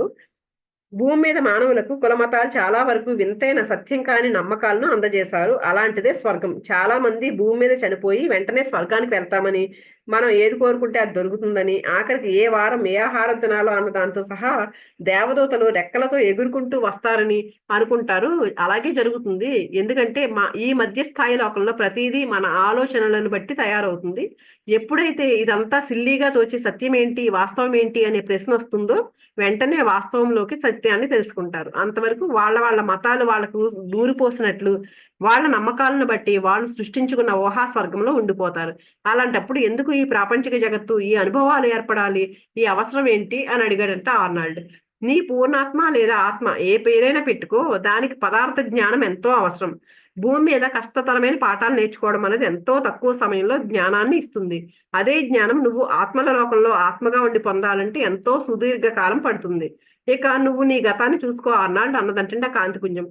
భూమి మీద మానవులకు కులమతాలు చాలా వరకు వింతైన సత్యం కాని నమ్మకాలను అందజేశారు. అలాంటిదే స్వర్గం. చాలా మంది భూమి మీద చనిపోయి వెంటనే స్వర్గానికి వెళ్తామని, మనం ఏది కోరుకుంటే అది దొరుకుతుందని, ఆఖరికి ఏ వారం ఏ ఆహారం తినాలో అన్న దాంతో సహా దేవదూతలు రెక్కలతో ఎగురుకుంటూ వస్తారని అనుకుంటారు. అలాగే జరుగుతుంది. ఎందుకంటే ఈ మధ్య స్థాయి లోకంలో ప్రతిదీ మన ఆలోచనలను బట్టి తయారవుతుంది. ఎప్పుడైతే ఇదంతా సిల్లీగా తోచి సత్యం ఏంటి వాస్తవం ఏంటి అనే ప్రశ్న వస్తుందో వెంటనే వాస్తవంలోకి సత్యాన్ని తెలుసుకుంటారు. అంతవరకు వాళ్ళ మతాలు వాళ్ళకు దూరిపోసినట్లు వాళ్ళ నమ్మకాలను బట్టి వాళ్ళు సృష్టించుకున్న ఊహా స్వర్గంలో ఉండిపోతారు. అలాంటప్పుడు ఎందుకు ఈ ప్రాపంచిక జగత్తు, ఈ అనుభవాలు ఏర్పడాలి, ఈ అవసరం ఏంటి అని అడిగాడంట ఆర్నాల్డ్. నీ పూర్ణాత్మ లేదా ఆత్మ ఏ పేరైనా పెట్టుకో, దానికి పదార్థ జ్ఞానం ఎంతో అవసరం. భూమి మీద కష్టతరమైన పాఠాలు నేర్చుకోవడం అనేది ఎంతో తక్కువ సమయంలో జ్ఞానాన్ని ఇస్తుంది. అదే జ్ఞానం నువ్వు ఆత్మల లోకంలో ఆత్మగా ఉండి పొందాలంటే ఎంతో సుదీర్ఘ కాలం పడుతుంది. ఇక నువ్వు నీ గతాన్ని చూసుకో ఆర్నాల్డ్ అన్నదంటే ఆ కాంతిపుంజం.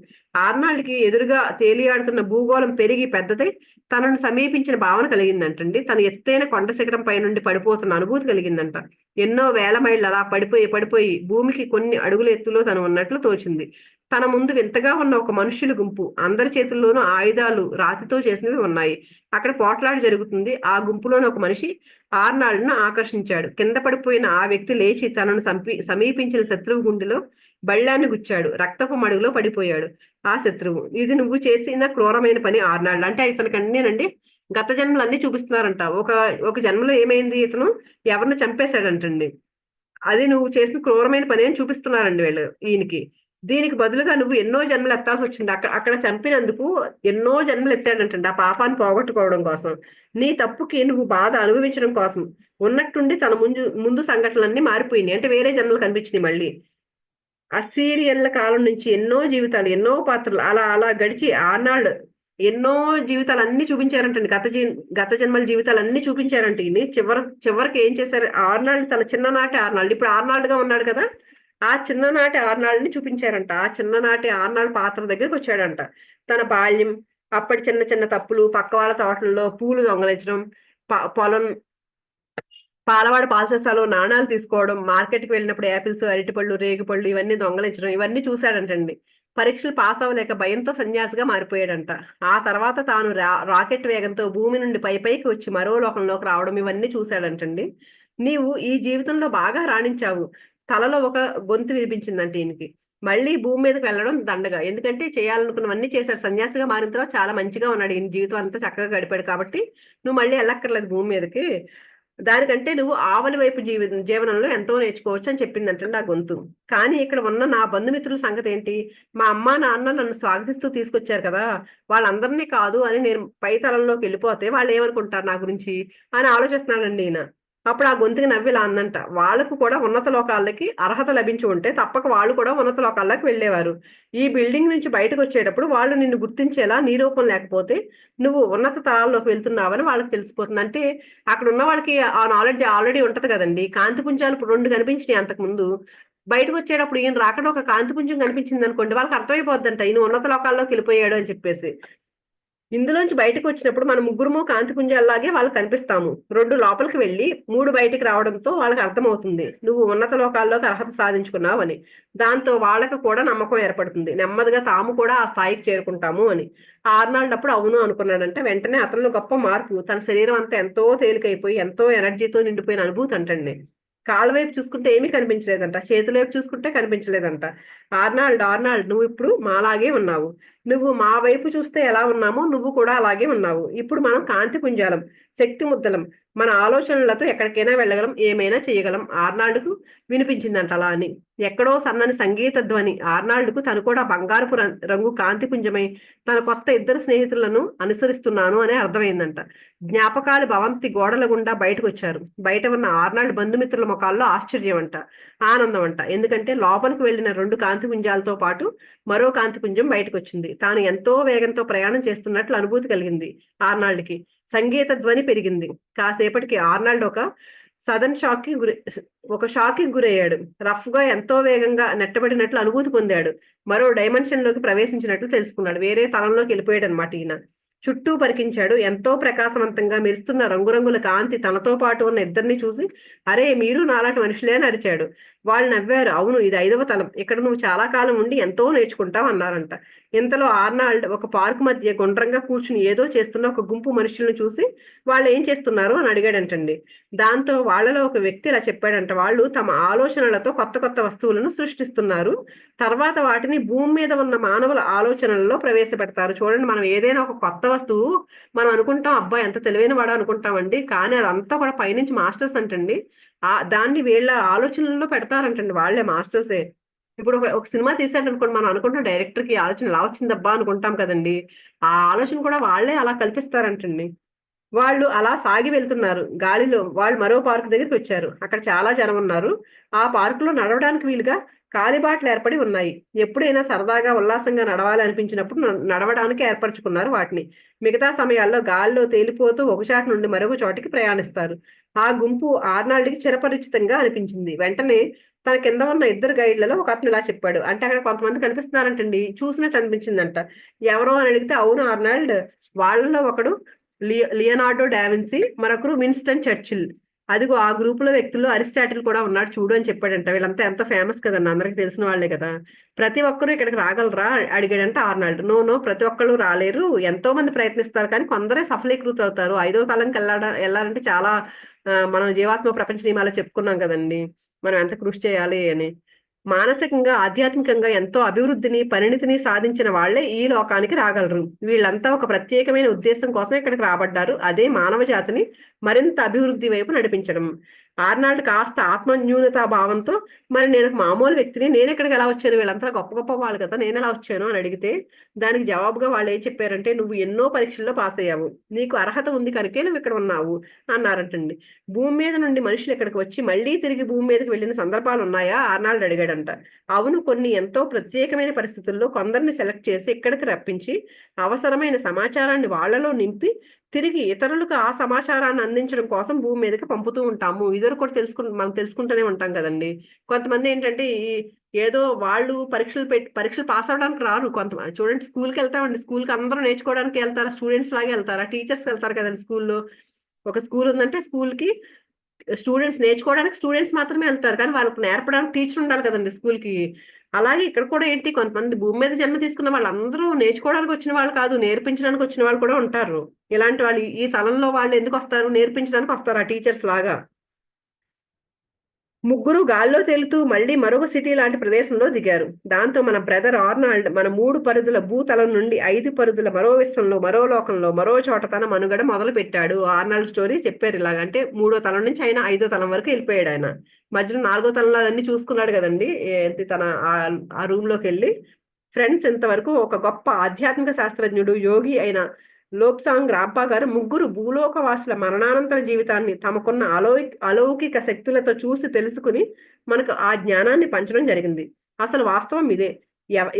ఆర్నాల్డ్కి ఎదురుగా తేలియాడుతున్న భూగోళం పెరిగి పెద్దదై తనను సమీపించిన భావన కలిగిందంటండి. తన ఎత్తైన కొండ శిఖరం పై నుండి పడిపోతున్న అనుభూతి కలిగిందంట. ఎన్నో వేల మైళ్ళు అలా పడిపోయి భూమికి కొన్ని అడుగుల ఎత్తులో తను ఉన్నట్లు తోచింది. తన ముందు వింతగా ఉన్న ఒక మనుష్యుల గుంపు. అందరి చేతుల్లోనూ ఆయుధాలు రాతితో చేసినవి ఉన్నాయి. అక్కడ పోట్లాట జరుగుతుంది. ఆ గుంపులోని ఒక మనిషి ఆర్నాల్డ్ను ఆకర్షించాడు. కింద పడిపోయిన ఆ వ్యక్తి లేచి తనను సమీపించిన శత్రువు గుండెలో బళ్ళాన్ని గుచ్చాడు. రక్తపు మడుగులో పడిపోయాడు ఆ శత్రువు. ఇది నువ్వు చేసిన క్రూరమైన పని ఆర్నాల్డ్. అంటే ఇతనికి అన్నేనండి గత జన్మలన్నీ చూపిస్తున్నారంట. ఒక జన్మలో ఏమైంది, ఇతను ఎవరిని చంపేశాడంటండి. అది నువ్వు చేసిన క్రూరమైన పని అని చూపిస్తున్నారండి వీళ్ళు ఈయనకి. దీనికి బదులుగా నువ్వు ఎన్నో జన్మలు ఎత్తాల్సి వచ్చింది. అక్కడ చంపినందుకు ఎన్నో జన్మలు ఎత్తాడంటండి ఆ పాపాన్ని పోగొట్టుకోవడం కోసం. నీ తప్పుకి నువ్వు బాధ అనుభవించడం కోసం. ఉన్నట్టుండి తన ముందు సంఘటనలన్నీ మారిపోయినాయి. అంటే వేరే జన్మలు కనిపించినాయి మళ్ళీ. అస్సీరియన్ల కాలం నుంచి ఎన్నో జీవితాలు, ఎన్నో పాత్రలు అలా అలా గడిచి ఆర్నాల్డ్ ఎన్నో జీవితాలు అన్ని చూపించారంటండి. గత జన్మల జీవితాలు అన్ని చూపించారంట. చివరికి ఏం చేశారు, ఆర్నాల్డ్ తన చిన్ననాటి ఆర్నాల్డ్, ఇప్పుడు ఆర్నాల్డ్ గా ఉన్నాడు కదా, ఆ చిన్ననాటి ఆర్నాల్డ్ ని చూపించారంట. ఆ చిన్ననాటి ఆర్నాల్డ్ పాత్ర దగ్గరికి వచ్చాడంట. తన బాల్యం, అప్పటి చిన్న చిన్న తప్పులు, పక్క వాళ్ళ తోటల్లో పూలు దొంగలించడం, పొలం పాలవాడు పాలసీసాలో నాణాలు తీసుకోవడం, మార్కెట్కి వెళ్ళినప్పుడు యాపిల్స్, అరటిపళ్ళు, రేగిపళ్ళు ఇవన్నీ దొంగలించడం, ఇవన్నీ చూశాడంటండి. పరీక్షలు పాస్ అవ్వలేక భయంతో సన్యాసిగా మారిపోయాడంట. ఆ తర్వాత తాను రాకెట్ వేగంతో భూమి నుండి పైకి వచ్చి మరో లోకంలోకి రావడం, ఇవన్నీ చూశాడంటండి. నీవు ఈ జీవితంలో బాగా రాణించావు. తలలో ఒక గొంతు వినిపించిందంటే ఈయనకి. మళ్ళీ భూమి మీదకి వెళ్ళడం దండగా. ఎందుకంటే చేయాలనుకున్నవన్నీ చేశాడు. సన్యాసిగా మారిన తర్వాత చాలా మంచిగా ఉన్నాడు. ఈయన జీవితం అంతా చక్కగా గడిపాడు కాబట్టి నువ్వు మళ్ళీ వెళ్ళక్కర్లేదు భూమి మీదకి. దానికంటే నువ్వు ఆవలి వైపు జీవనంలో ఎంతో నేర్చుకోవచ్చు అని చెప్పిందంటే నా గొంతు. కానీ ఇక్కడ ఉన్న నా బంధుమిత్రుల సంగతి ఏంటి? మా అమ్మ నాన్న నన్ను స్వాగతిస్తూ తీసుకొచ్చారు కదా, వాళ్ళందరినీ కాదు అని నేను పై తలంలోకి వెళ్ళిపోతే వాళ్ళు ఏమనుకుంటారు నా గురించి అని ఆలోచిస్తున్నానండి ఈయన. అప్పుడు ఆ గొంతుకి నవ్వి ఇలా అందంట, వాళ్ళకు కూడా ఉన్నత లోకాలకి అర్హత లభించి ఉంటే తప్పక వాళ్ళు కూడా ఉన్నత లోకాల్లోకి వెళ్ళేవారు. ఈ బిల్డింగ్ నుంచి బయటకు వచ్చేటప్పుడు వాళ్ళు నిన్ను గుర్తించేలా నీ రూపం లేకపోతే నువ్వు ఉన్నత తలాల్లోకి వెళ్తున్నావని వాళ్ళకి తెలిసిపోతుంది. అంటే అక్కడ ఉన్న వాళ్ళకి ఆ నాలెడ్జ్ ఆల్రెడీ ఉంటది కదండి. కాంతి పుంజాలు ఇప్పుడు 2 కనిపించినాయి అంతకుముందు. బయటకు వచ్చేటప్పుడు ఈయన రాకడ ఒక కాంతి పుంజం కనిపించింది అనుకోండి, వాళ్ళకి అర్థమైపోద్దంట ఈయన ఉన్నత లోకాల్లోకి వెళ్ళిపోయాడు అని చెప్పేసి. ఇందులోంచి బయటకు వచ్చినప్పుడు మనం ముగ్గురుము కాంతి పుంజాల్లాగే వాళ్ళకి కనిపిస్తాము. 2 లోపలికి వెళ్ళి 3 బయటికి రావడంతో వాళ్ళకి అర్థమవుతుంది నువ్వు ఉన్నత లోకాల్లోకి అర్హత సాధించుకున్నావు అని. దాంతో వాళ్ళకి కూడా నమ్మకం ఏర్పడుతుంది. నెమ్మదిగా తాము కూడా ఆ స్థాయికి చేరుకుంటాము అని. ఆర్నాల్డ్ అప్పుడు అవును అనుకున్నాడంటే వెంటనే అతనిలో గొప్ప మార్పు, తన శరీరం అంతా ఎంతో తేలికైపోయి ఎంతో ఎనర్జీతో నిండిపోయిన అనుభూతి అంటండి. కాళ్ళ వైపు చూసుకుంటే ఏమీ కనిపించలేదంట, చేతుల వైపు చూసుకుంటే కనిపించలేదంట. ఆర్నాల్డ్ నువ్వు ఇప్పుడు మాలాగే ఉన్నావు. నువ్వు మా వైపు చూస్తే ఎలా ఉన్నామో నువ్వు కూడా అలాగే ఉన్నావు. ఇప్పుడు మనం కాంతి పుంజాలం, శక్తి ముద్దలం. మన ఆలోచనలతో ఎక్కడికైనా వెళ్ళగలం, ఏమైనా చేయగలం. ఆర్నాల్డ్కు వినిపించిందంట అలా అని. ఎక్కడో సన్నని సంగీత ధ్వని. ఆర్నాల్డ్కు తను కూడా బంగారపు రంగు కాంతి పుంజమై తన కొత్త 2 స్నేహితులను అనుసరిస్తున్నాను అని అర్థమైందంట. జ్ఞాపకాలు భవంతి గోడల గుండా బయటకు వచ్చారు. బయట ఉన్న ఆర్నాల్డ్ బంధుమిత్రుల ముఖాల్లో ఆశ్చర్యం అంట, ఆనందం అంట. ఎందుకంటే లోపలికి వెళ్లిన 2 కాంతి పుంజాలతో పాటు మరో కాంతి పుంజం బయటకు వచ్చింది. తాను ఎంతో వేగంతో ప్రయాణం చేస్తున్నట్లు అనుభూతి కలిగింది ఆర్నాల్డ్కి. సంగీత ధ్వని పెరిగింది. కాసేపటికి ఆర్నాల్డ్ సడన్ షాక్ కి గురయ్యాడు. రఫ్ గా ఎంతో వేగంగా నెట్టబడినట్లు అనుభూతి పొందాడు. మరో డైమెన్షన్ లోకి ప్రవేశించినట్లు తెలుసుకున్నాడు. వేరే తలంలోకి వెళ్ళిపోయాడు అనమాట ఈయన. చుట్టూ పరికించాడు. ఎంతో ప్రకాశవంతంగా మెరుస్తున్న రంగురంగుల కాంతి తనతో పాటు ఉన్న ఇద్దరిని చూసి, అరే మీరు నాలాంటి మనుషులే అని అరిచాడు. వాళ్ళు నవ్వారు. అవును, ఇది 5వ తలం. ఇక్కడ నువ్వు చాలా కాలం ఉండి ఎంతో నేర్చుకుంటావు అన్నారంట. ఇంతలో ఆర్నాల్డ్ ఒక పార్క్ మధ్య గుండ్రంగా కూర్చుని ఏదో చేస్తున్న ఒక గుంపు మనుషులను చూసి వాళ్ళు ఏం చేస్తున్నారు అని అడిగాడంటండి. దాంతో వాళ్ళలో ఒక వ్యక్తి ఇలా చెప్పాడంట, వాళ్ళు తమ ఆలోచనలతో కొత్త కొత్త వస్తువులను సృష్టిస్తున్నారు. తర్వాత వాటిని భూమి మీద ఉన్న మానవుల ఆలోచనలలో ప్రవేశపెడతారు. చూడండి, మనం ఏదైనా ఒక కొత్త వస్తువు మనం అనుకుంటాం, అబ్బాయి ఎంత తెలివైన వాడు అనుకుంటామండి. కానీ అదంతా కూడా పైనుంచి మాస్టర్స్ అంటండి. దాన్ని వీళ్ళ ఆలోచనల్లో పెడతారంటండి, వాళ్ళే మాస్టర్సే. ఇప్పుడు ఒక సినిమా తీసాడు అనుకోండి, మనం అనుకుంటాం డైరెక్టర్ కి ఆలోచన ఎలా వచ్చిందబ్బా అనుకుంటాం కదండి. ఆ ఆలోచన కూడా వాళ్ళే అలా కల్పిస్తారంటండి. వాళ్ళు అలా సాగి వెళ్తున్నారు గాలిలో. వాళ్ళు మరో పార్క్ దగ్గరికి వచ్చారు. అక్కడ చాలా జనం ఉన్నారు. ఆ పార్కులో నడవడానికి వీలుగా కాలిబాటలు ఏర్పడి ఉన్నాయి. ఎప్పుడైనా సరదాగా ఉల్లాసంగా నడవాలి అనిపించినప్పుడు నడవడానికి ఏర్పరచుకున్నారు వాటిని. మిగతా సమయాల్లో గాలిలో తేలిపోతూ ఒక చోట నుండి మరొక చోటికి ప్రయాణిస్తారు. ఆ గుంపు ఆర్నాల్డ్కి చిరపరిచితంగా అనిపించింది. వెంటనే తన కింద ఉన్న 2 గైడ్లలో ఒక అతను ఇలా చెప్పాడు. అంటే అక్కడ కొంతమంది కనిపిస్తున్నారంటండి, చూసినట్టు అనిపించిందంట. ఎవరో అని అడిగితే, అవును ఆర్నాల్డ్, వాళ్ళలో ఒకడు లియనార్డో డావిన్సీ, మరొకరు విన్స్టన్ చర్చిల్. అదిగో ఆ గ్రూప్ లో వ్యక్తుల్లో అరిస్టాటిల్ కూడా ఉన్నాడు చూడు అని చెప్పాడంట. వీళ్ళంతా ఎంత ఫేమస్ కదండి, అందరికి తెలిసిన వాళ్ళే కదా. ప్రతి ఒక్కరు ఇక్కడికి రాగలరా అడిగాడంట ఆర్నాల్డ్. నో, ప్రతి ఒక్కళ్ళు రాలేరు. ఎంతో మంది ప్రయత్నిస్తారు కానీ కొందరే సఫలీకృత అవుతారు. 5వ తలంకి వెళ్ళాలంటే చాలా మనం జీవాత్మ ప్రపంచ నియమాలు చెప్పుకున్నాం కదండి, మనం ఎంత కృషి చేయాలి అని. మానసికంగా ఆధ్యాత్మికంగా ఎంతో అభివృద్ధిని పరిణితిని సాధించిన వాళ్లే ఈ లోకానికి రాగలరు. వీళ్ళంతా ఒక ప్రత్యేకమైన ఉద్దేశం కోసం ఇక్కడికి రాబడ్డారు. అదే మానవ జాతిని మరింత అభివృద్ధి వైపు నడిపించడం. ఆర్నాల్డ్ కాస్త ఆత్మన్యూనతా భావంతో, మరి నేను మామూలు వ్యక్తిని, నేను ఎక్కడికి ఎలా వచ్చాను, వీళ్ళంతా గొప్ప గొప్ప వాళ్ళు కదా, నేను ఎలా వచ్చాను అని అడిగితే దానికి జవాబుగా వాళ్ళు ఏం చెప్పారంటే, నువ్వు ఎన్నో పరీక్షల్లో పాస్ అయ్యావు, నీకు అర్హత ఉంది కనుకే నువ్వు ఇక్కడ ఉన్నావు అన్నారంటండి. భూమి మీద నుండి మనుషులు ఇక్కడికి వచ్చి మళ్ళీ తిరిగి భూమి మీదకి వెళ్ళిన సందర్భాలు ఉన్నాయా ఆర్నాల్డ్ అడిగాడంట. అవును, కొన్ని ఎంతో ప్రత్యేకమైన పరిస్థితుల్లో కొందరిని సెలెక్ట్ చేసి ఇక్కడికి రప్పించి అవసరమైన సమాచారాన్ని వాళ్లలో నింపి తిరిగి ఇతరులకు ఆ సమాచారాన్ని అందించడం కోసం భూమి మీదకి పంపుతూ ఉంటాము. ఇదివరకు కూడా మనం తెలుసుకుంటూనే ఉంటాం కదండి. కొంతమంది ఏంటంటే ఏదో వాళ్ళు పరీక్షలు పాస్ అవడానికి రారు. కొంతమంది చూడండి, స్కూల్కి వెళ్తామండి, స్కూల్కి అందరూ నేర్చుకోవడానికి వెళ్తారా, స్టూడెంట్స్ లాగే వెళ్తారా, టీచర్స్ వెళ్తారు కదండి. స్కూల్లో ఒక స్కూల్ ఉందంటే స్కూల్కి స్టూడెంట్స్ నేర్చుకోవడానికి స్టూడెంట్స్ మాత్రమే వెళ్తారు, కానీ వాళ్ళకి నేర్పడానికి టీచర్ ఉండాలి కదండి స్కూల్కి. అలాగే ఇక్కడ కూడా ఏంటి, కొంతమంది భూమి మీద జన్మ తీసుకున్న వాళ్ళందరూ నేర్చుకోవడానికి వచ్చిన వాళ్ళు కాదు, నేర్పించడానికి వచ్చిన వాళ్ళు కూడా ఉంటారు. ఇలాంటి వాళ్ళు ఈ తలంలో వాళ్ళు ఎందుకు వస్తారు, నేర్పించడానికి వస్తారు ఆ టీచర్స్ లాగా. ముగ్గురు గాల్లో తేలుతూ మళ్ళీ మరొక సిటీ లాంటి ప్రదేశంలో దిగారు. దాంతో మన బ్రదర్ ఆర్నాల్డ్ మన 3 పరుదుల భూతలం నుండి 5 పరుదుల మరో విశ్వంలో, మరో లోకంలో, మరో చోట తన మనుగడ మొదలు పెట్టాడు. ఆర్నాల్డ్ స్టోరీ చెప్పారు ఇలాగంటే 3వ తలం నుంచి ఆయన 5వ తలం వరకు వెళ్ళిపోయాడు ఆయన. మధ్యలో 4వ తలంలో అదన్నీ చూసుకున్నాడు కదండి. ఏంటి తన ఆ రూమ్ లోకి వెళ్ళి ఫ్రెండ్స్ ఇంతవరకు ఒక గొప్ప ఆధ్యాత్మిక శాస్త్రజ్ఞుడు, యోగి అయిన లోప్సాంగ్ రాంపా గారు ముగ్గురు భూలోకవాసుల మరణానంతర జీవితాన్ని తమకున్న అలౌకిక శక్తులతో చూసి తెలుసుకుని మనకు ఆ జ్ఞానాన్ని పంచడం జరిగింది. అసలు వాస్తవం ఇదే.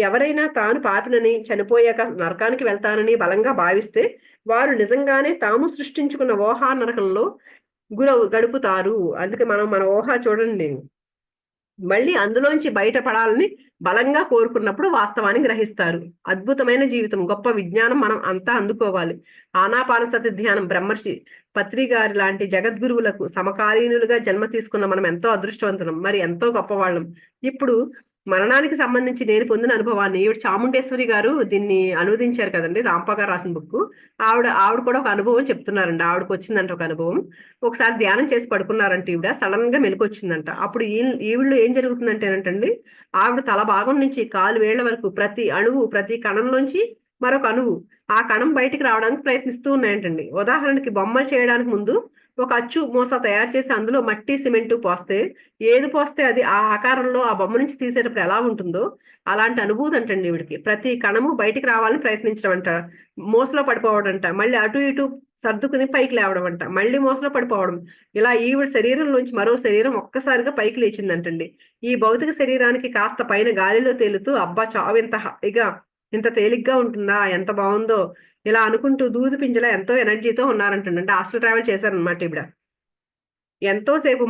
ఎవరైనా తాను పాపినని, చనిపోయాక నరకానికి వెళ్తానని బలంగా భావిస్తే వారు నిజంగానే తాము సృష్టించుకున్న ఊహా నరకంలో గడుపుతారు. అందుకే మనం మన ఊహ చూడండి, మళ్ళీ అందులోంచి బయటపడాలని బలంగా కోరుకున్నప్పుడు వాస్తవాన్ని గ్రహిస్తారు. అద్భుతమైన జీవితం, గొప్ప విజ్ఞానం మనం అంతా అందుకోవాలి. ఆనాపానసతి ధ్యానం బ్రహ్మర్షి పత్రి గారి లాంటి జగద్గురువులకు సమకాలీనులుగా జన్మ తీసుకున్న మనం ఎంతో అదృష్టవంతులం, మరి ఎంతో గొప్పవాళ్ళం. ఇప్పుడు మరణానికి సంబంధించి నేను పొందిన అనుభవాన్ని ఈవిడ చాముండేశ్వరి గారు దీన్ని అనువదించారు కదండి, రాంపా గారు రాసిన బుక్. ఆవిడ కూడా ఒక అనుభవం చెప్తున్నారండి. ఆవిడకి వచ్చిందంట ఒక అనుభవం. ఒకసారి ధ్యానం చేసి పడుకున్నారంట ఈవిడ, సడన్ గా మెలకొచ్చిందంట. అప్పుడు ఈవిళ్ళు ఏం జరుగుతుందంటేనంటండి, ఆవిడ తల భాగం నుంచి కాలు వేళ్ల వరకు ప్రతి అణువు, ప్రతి కణంలోంచి మరొక అణువు ఆ కణం బయటికి రావడానికి ప్రయత్నిస్తూ ఉన్నాయంటండి. ఉదాహరణకి బొమ్మలు చేయడానికి ముందు ఒక అచ్చు మూస తయారు చేసి అందులో మట్టి సిమెంటు పోస్తే ఏది పోస్తే అది ఆ ఆకారంలో ఆ బొమ్మ నుంచి తీసేటప్పుడు ఎలా ఉంటుందో అలాంటి అనుభూతి అంటండి ఈవిడికి. ప్రతి కణము బయటికి రావాలని ప్రయత్నించడం అంట, మోసలో పడిపోవడం అంట, మళ్ళీ అటు ఇటు సర్దుకుని పైకి లేవడం అంట, మళ్ళీ మోసలో పడిపోవడం. ఇలా ఈవిడ శరీరంలోంచి మరో శరీరం ఒక్కసారిగా పైకి లేచిందంటండి. ఈ భౌతిక శరీరానికి కాస్త పైన గాలిలో తేలుతూ అబ్బా చావు ఇంత హాయిగా, ఇంత తేలిగ్గా ఉంటుందా, ఎంత బాగుందో ఇలా అనుకుంటూ దూది పింజలా ఎంతో ఎనర్జీతో ఉన్నారంటండి. అంటే ఆస్ట్రల్ ట్రావెల్ చేశారనమాట ఈవిడ. ఎంతోసేపు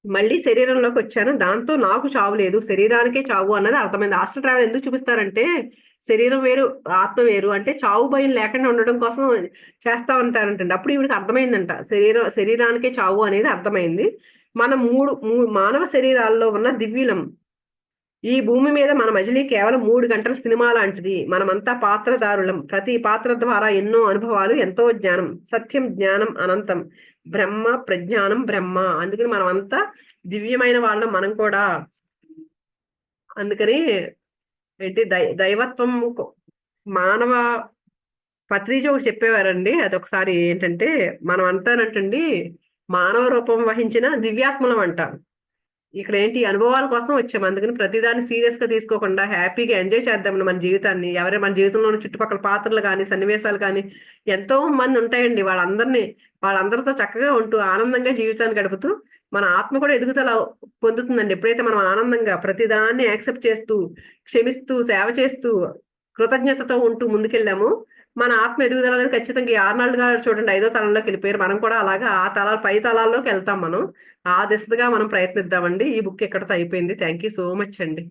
మళ్ళీ శరీరంలోకి వచ్చాను, దాంతో నాకు చావు లేదు, శరీరానికే చావు అన్నది అర్థమైంది. ఆస్ట్రల్ ట్రావెల్ ఎందుకు చూపిస్తారంటే శరీరం వేరు ఆత్మ వేరు, అంటే చావు భయం లేకుండా ఉండడం కోసం చేస్తా ఉంటారంటండి. అప్పుడు ఈవిడికి అర్థమైందంట శరీరానికే చావు అనేది అర్థమైంది. మనం మానవ శరీరాల్లో ఉన్న దివ్యులం. ఈ భూమి మీద మన మజిలీ కేవలం 3 గంటల సినిమా లాంటిది. మనమంతా పాత్రదారులం. ప్రతి పాత్ర ద్వారా ఎన్నో అనుభవాలు, ఎంతో జ్ఞానం. సత్యం జ్ఞానం అనంతం, బ్రహ్మ ప్రజ్ఞానం బ్రహ్మ. అందుకని మనం అంతా దివ్యమైన వాళ్ళం మనం కూడా. అందుకని ఏంటి దైవత్వం మానవ పత్రిజ ఒకటి చెప్పేవారండి. అదొకసారి ఏంటంటే మనం అంటానంటండి మానవ రూపం వహించిన దివ్యాత్మలం అంటారు. ఇక్కడ ఏంటి అనుభవాల కోసం వచ్చాము. అందుకని ప్రతిదాన్ని సీరియస్ గా తీసుకోకుండా హ్యాపీగా ఎంజాయ్ చేద్దాం మన జీవితాన్ని. ఎవరైనా మన జీవితంలో ఉన్న చుట్టుపక్కల పాత్రలు కానీ సన్నివేశాలు కానీ ఎంతో మంది ఉంటాయండి. వాళ్ళందరితో చక్కగా ఉంటూ ఆనందంగా జీవితాన్ని గడుపుతూ మన ఆత్మ కూడా ఎదుగుదల పొందుతుందండి. ఎప్పుడైతే మనం ఆనందంగా ప్రతిదాన్ని యాక్సెప్ట్ చేస్తూ, క్షమిస్తూ, సేవ చేస్తూ, కృతజ్ఞతతో ఉంటూ ముందుకెళ్ళాము, మన ఆత్మ ఎదుగుదల అనేది ఖచ్చితంగా. ఈ ఆర్నాల్డ్ గారు చూడండి 5వ తలంలోకి వెళ్ళిపోయారు. మనం కూడా అలాగా ఆ పై తలాల్లోకి వెళ్తాం మనం. ఆ దిశగా మనం ప్రయత్నిద్దామండి. ఈ బుక్ ఎక్కడితో అయిపోయింది. థ్యాంక్ యూ సో మచ్ అండి.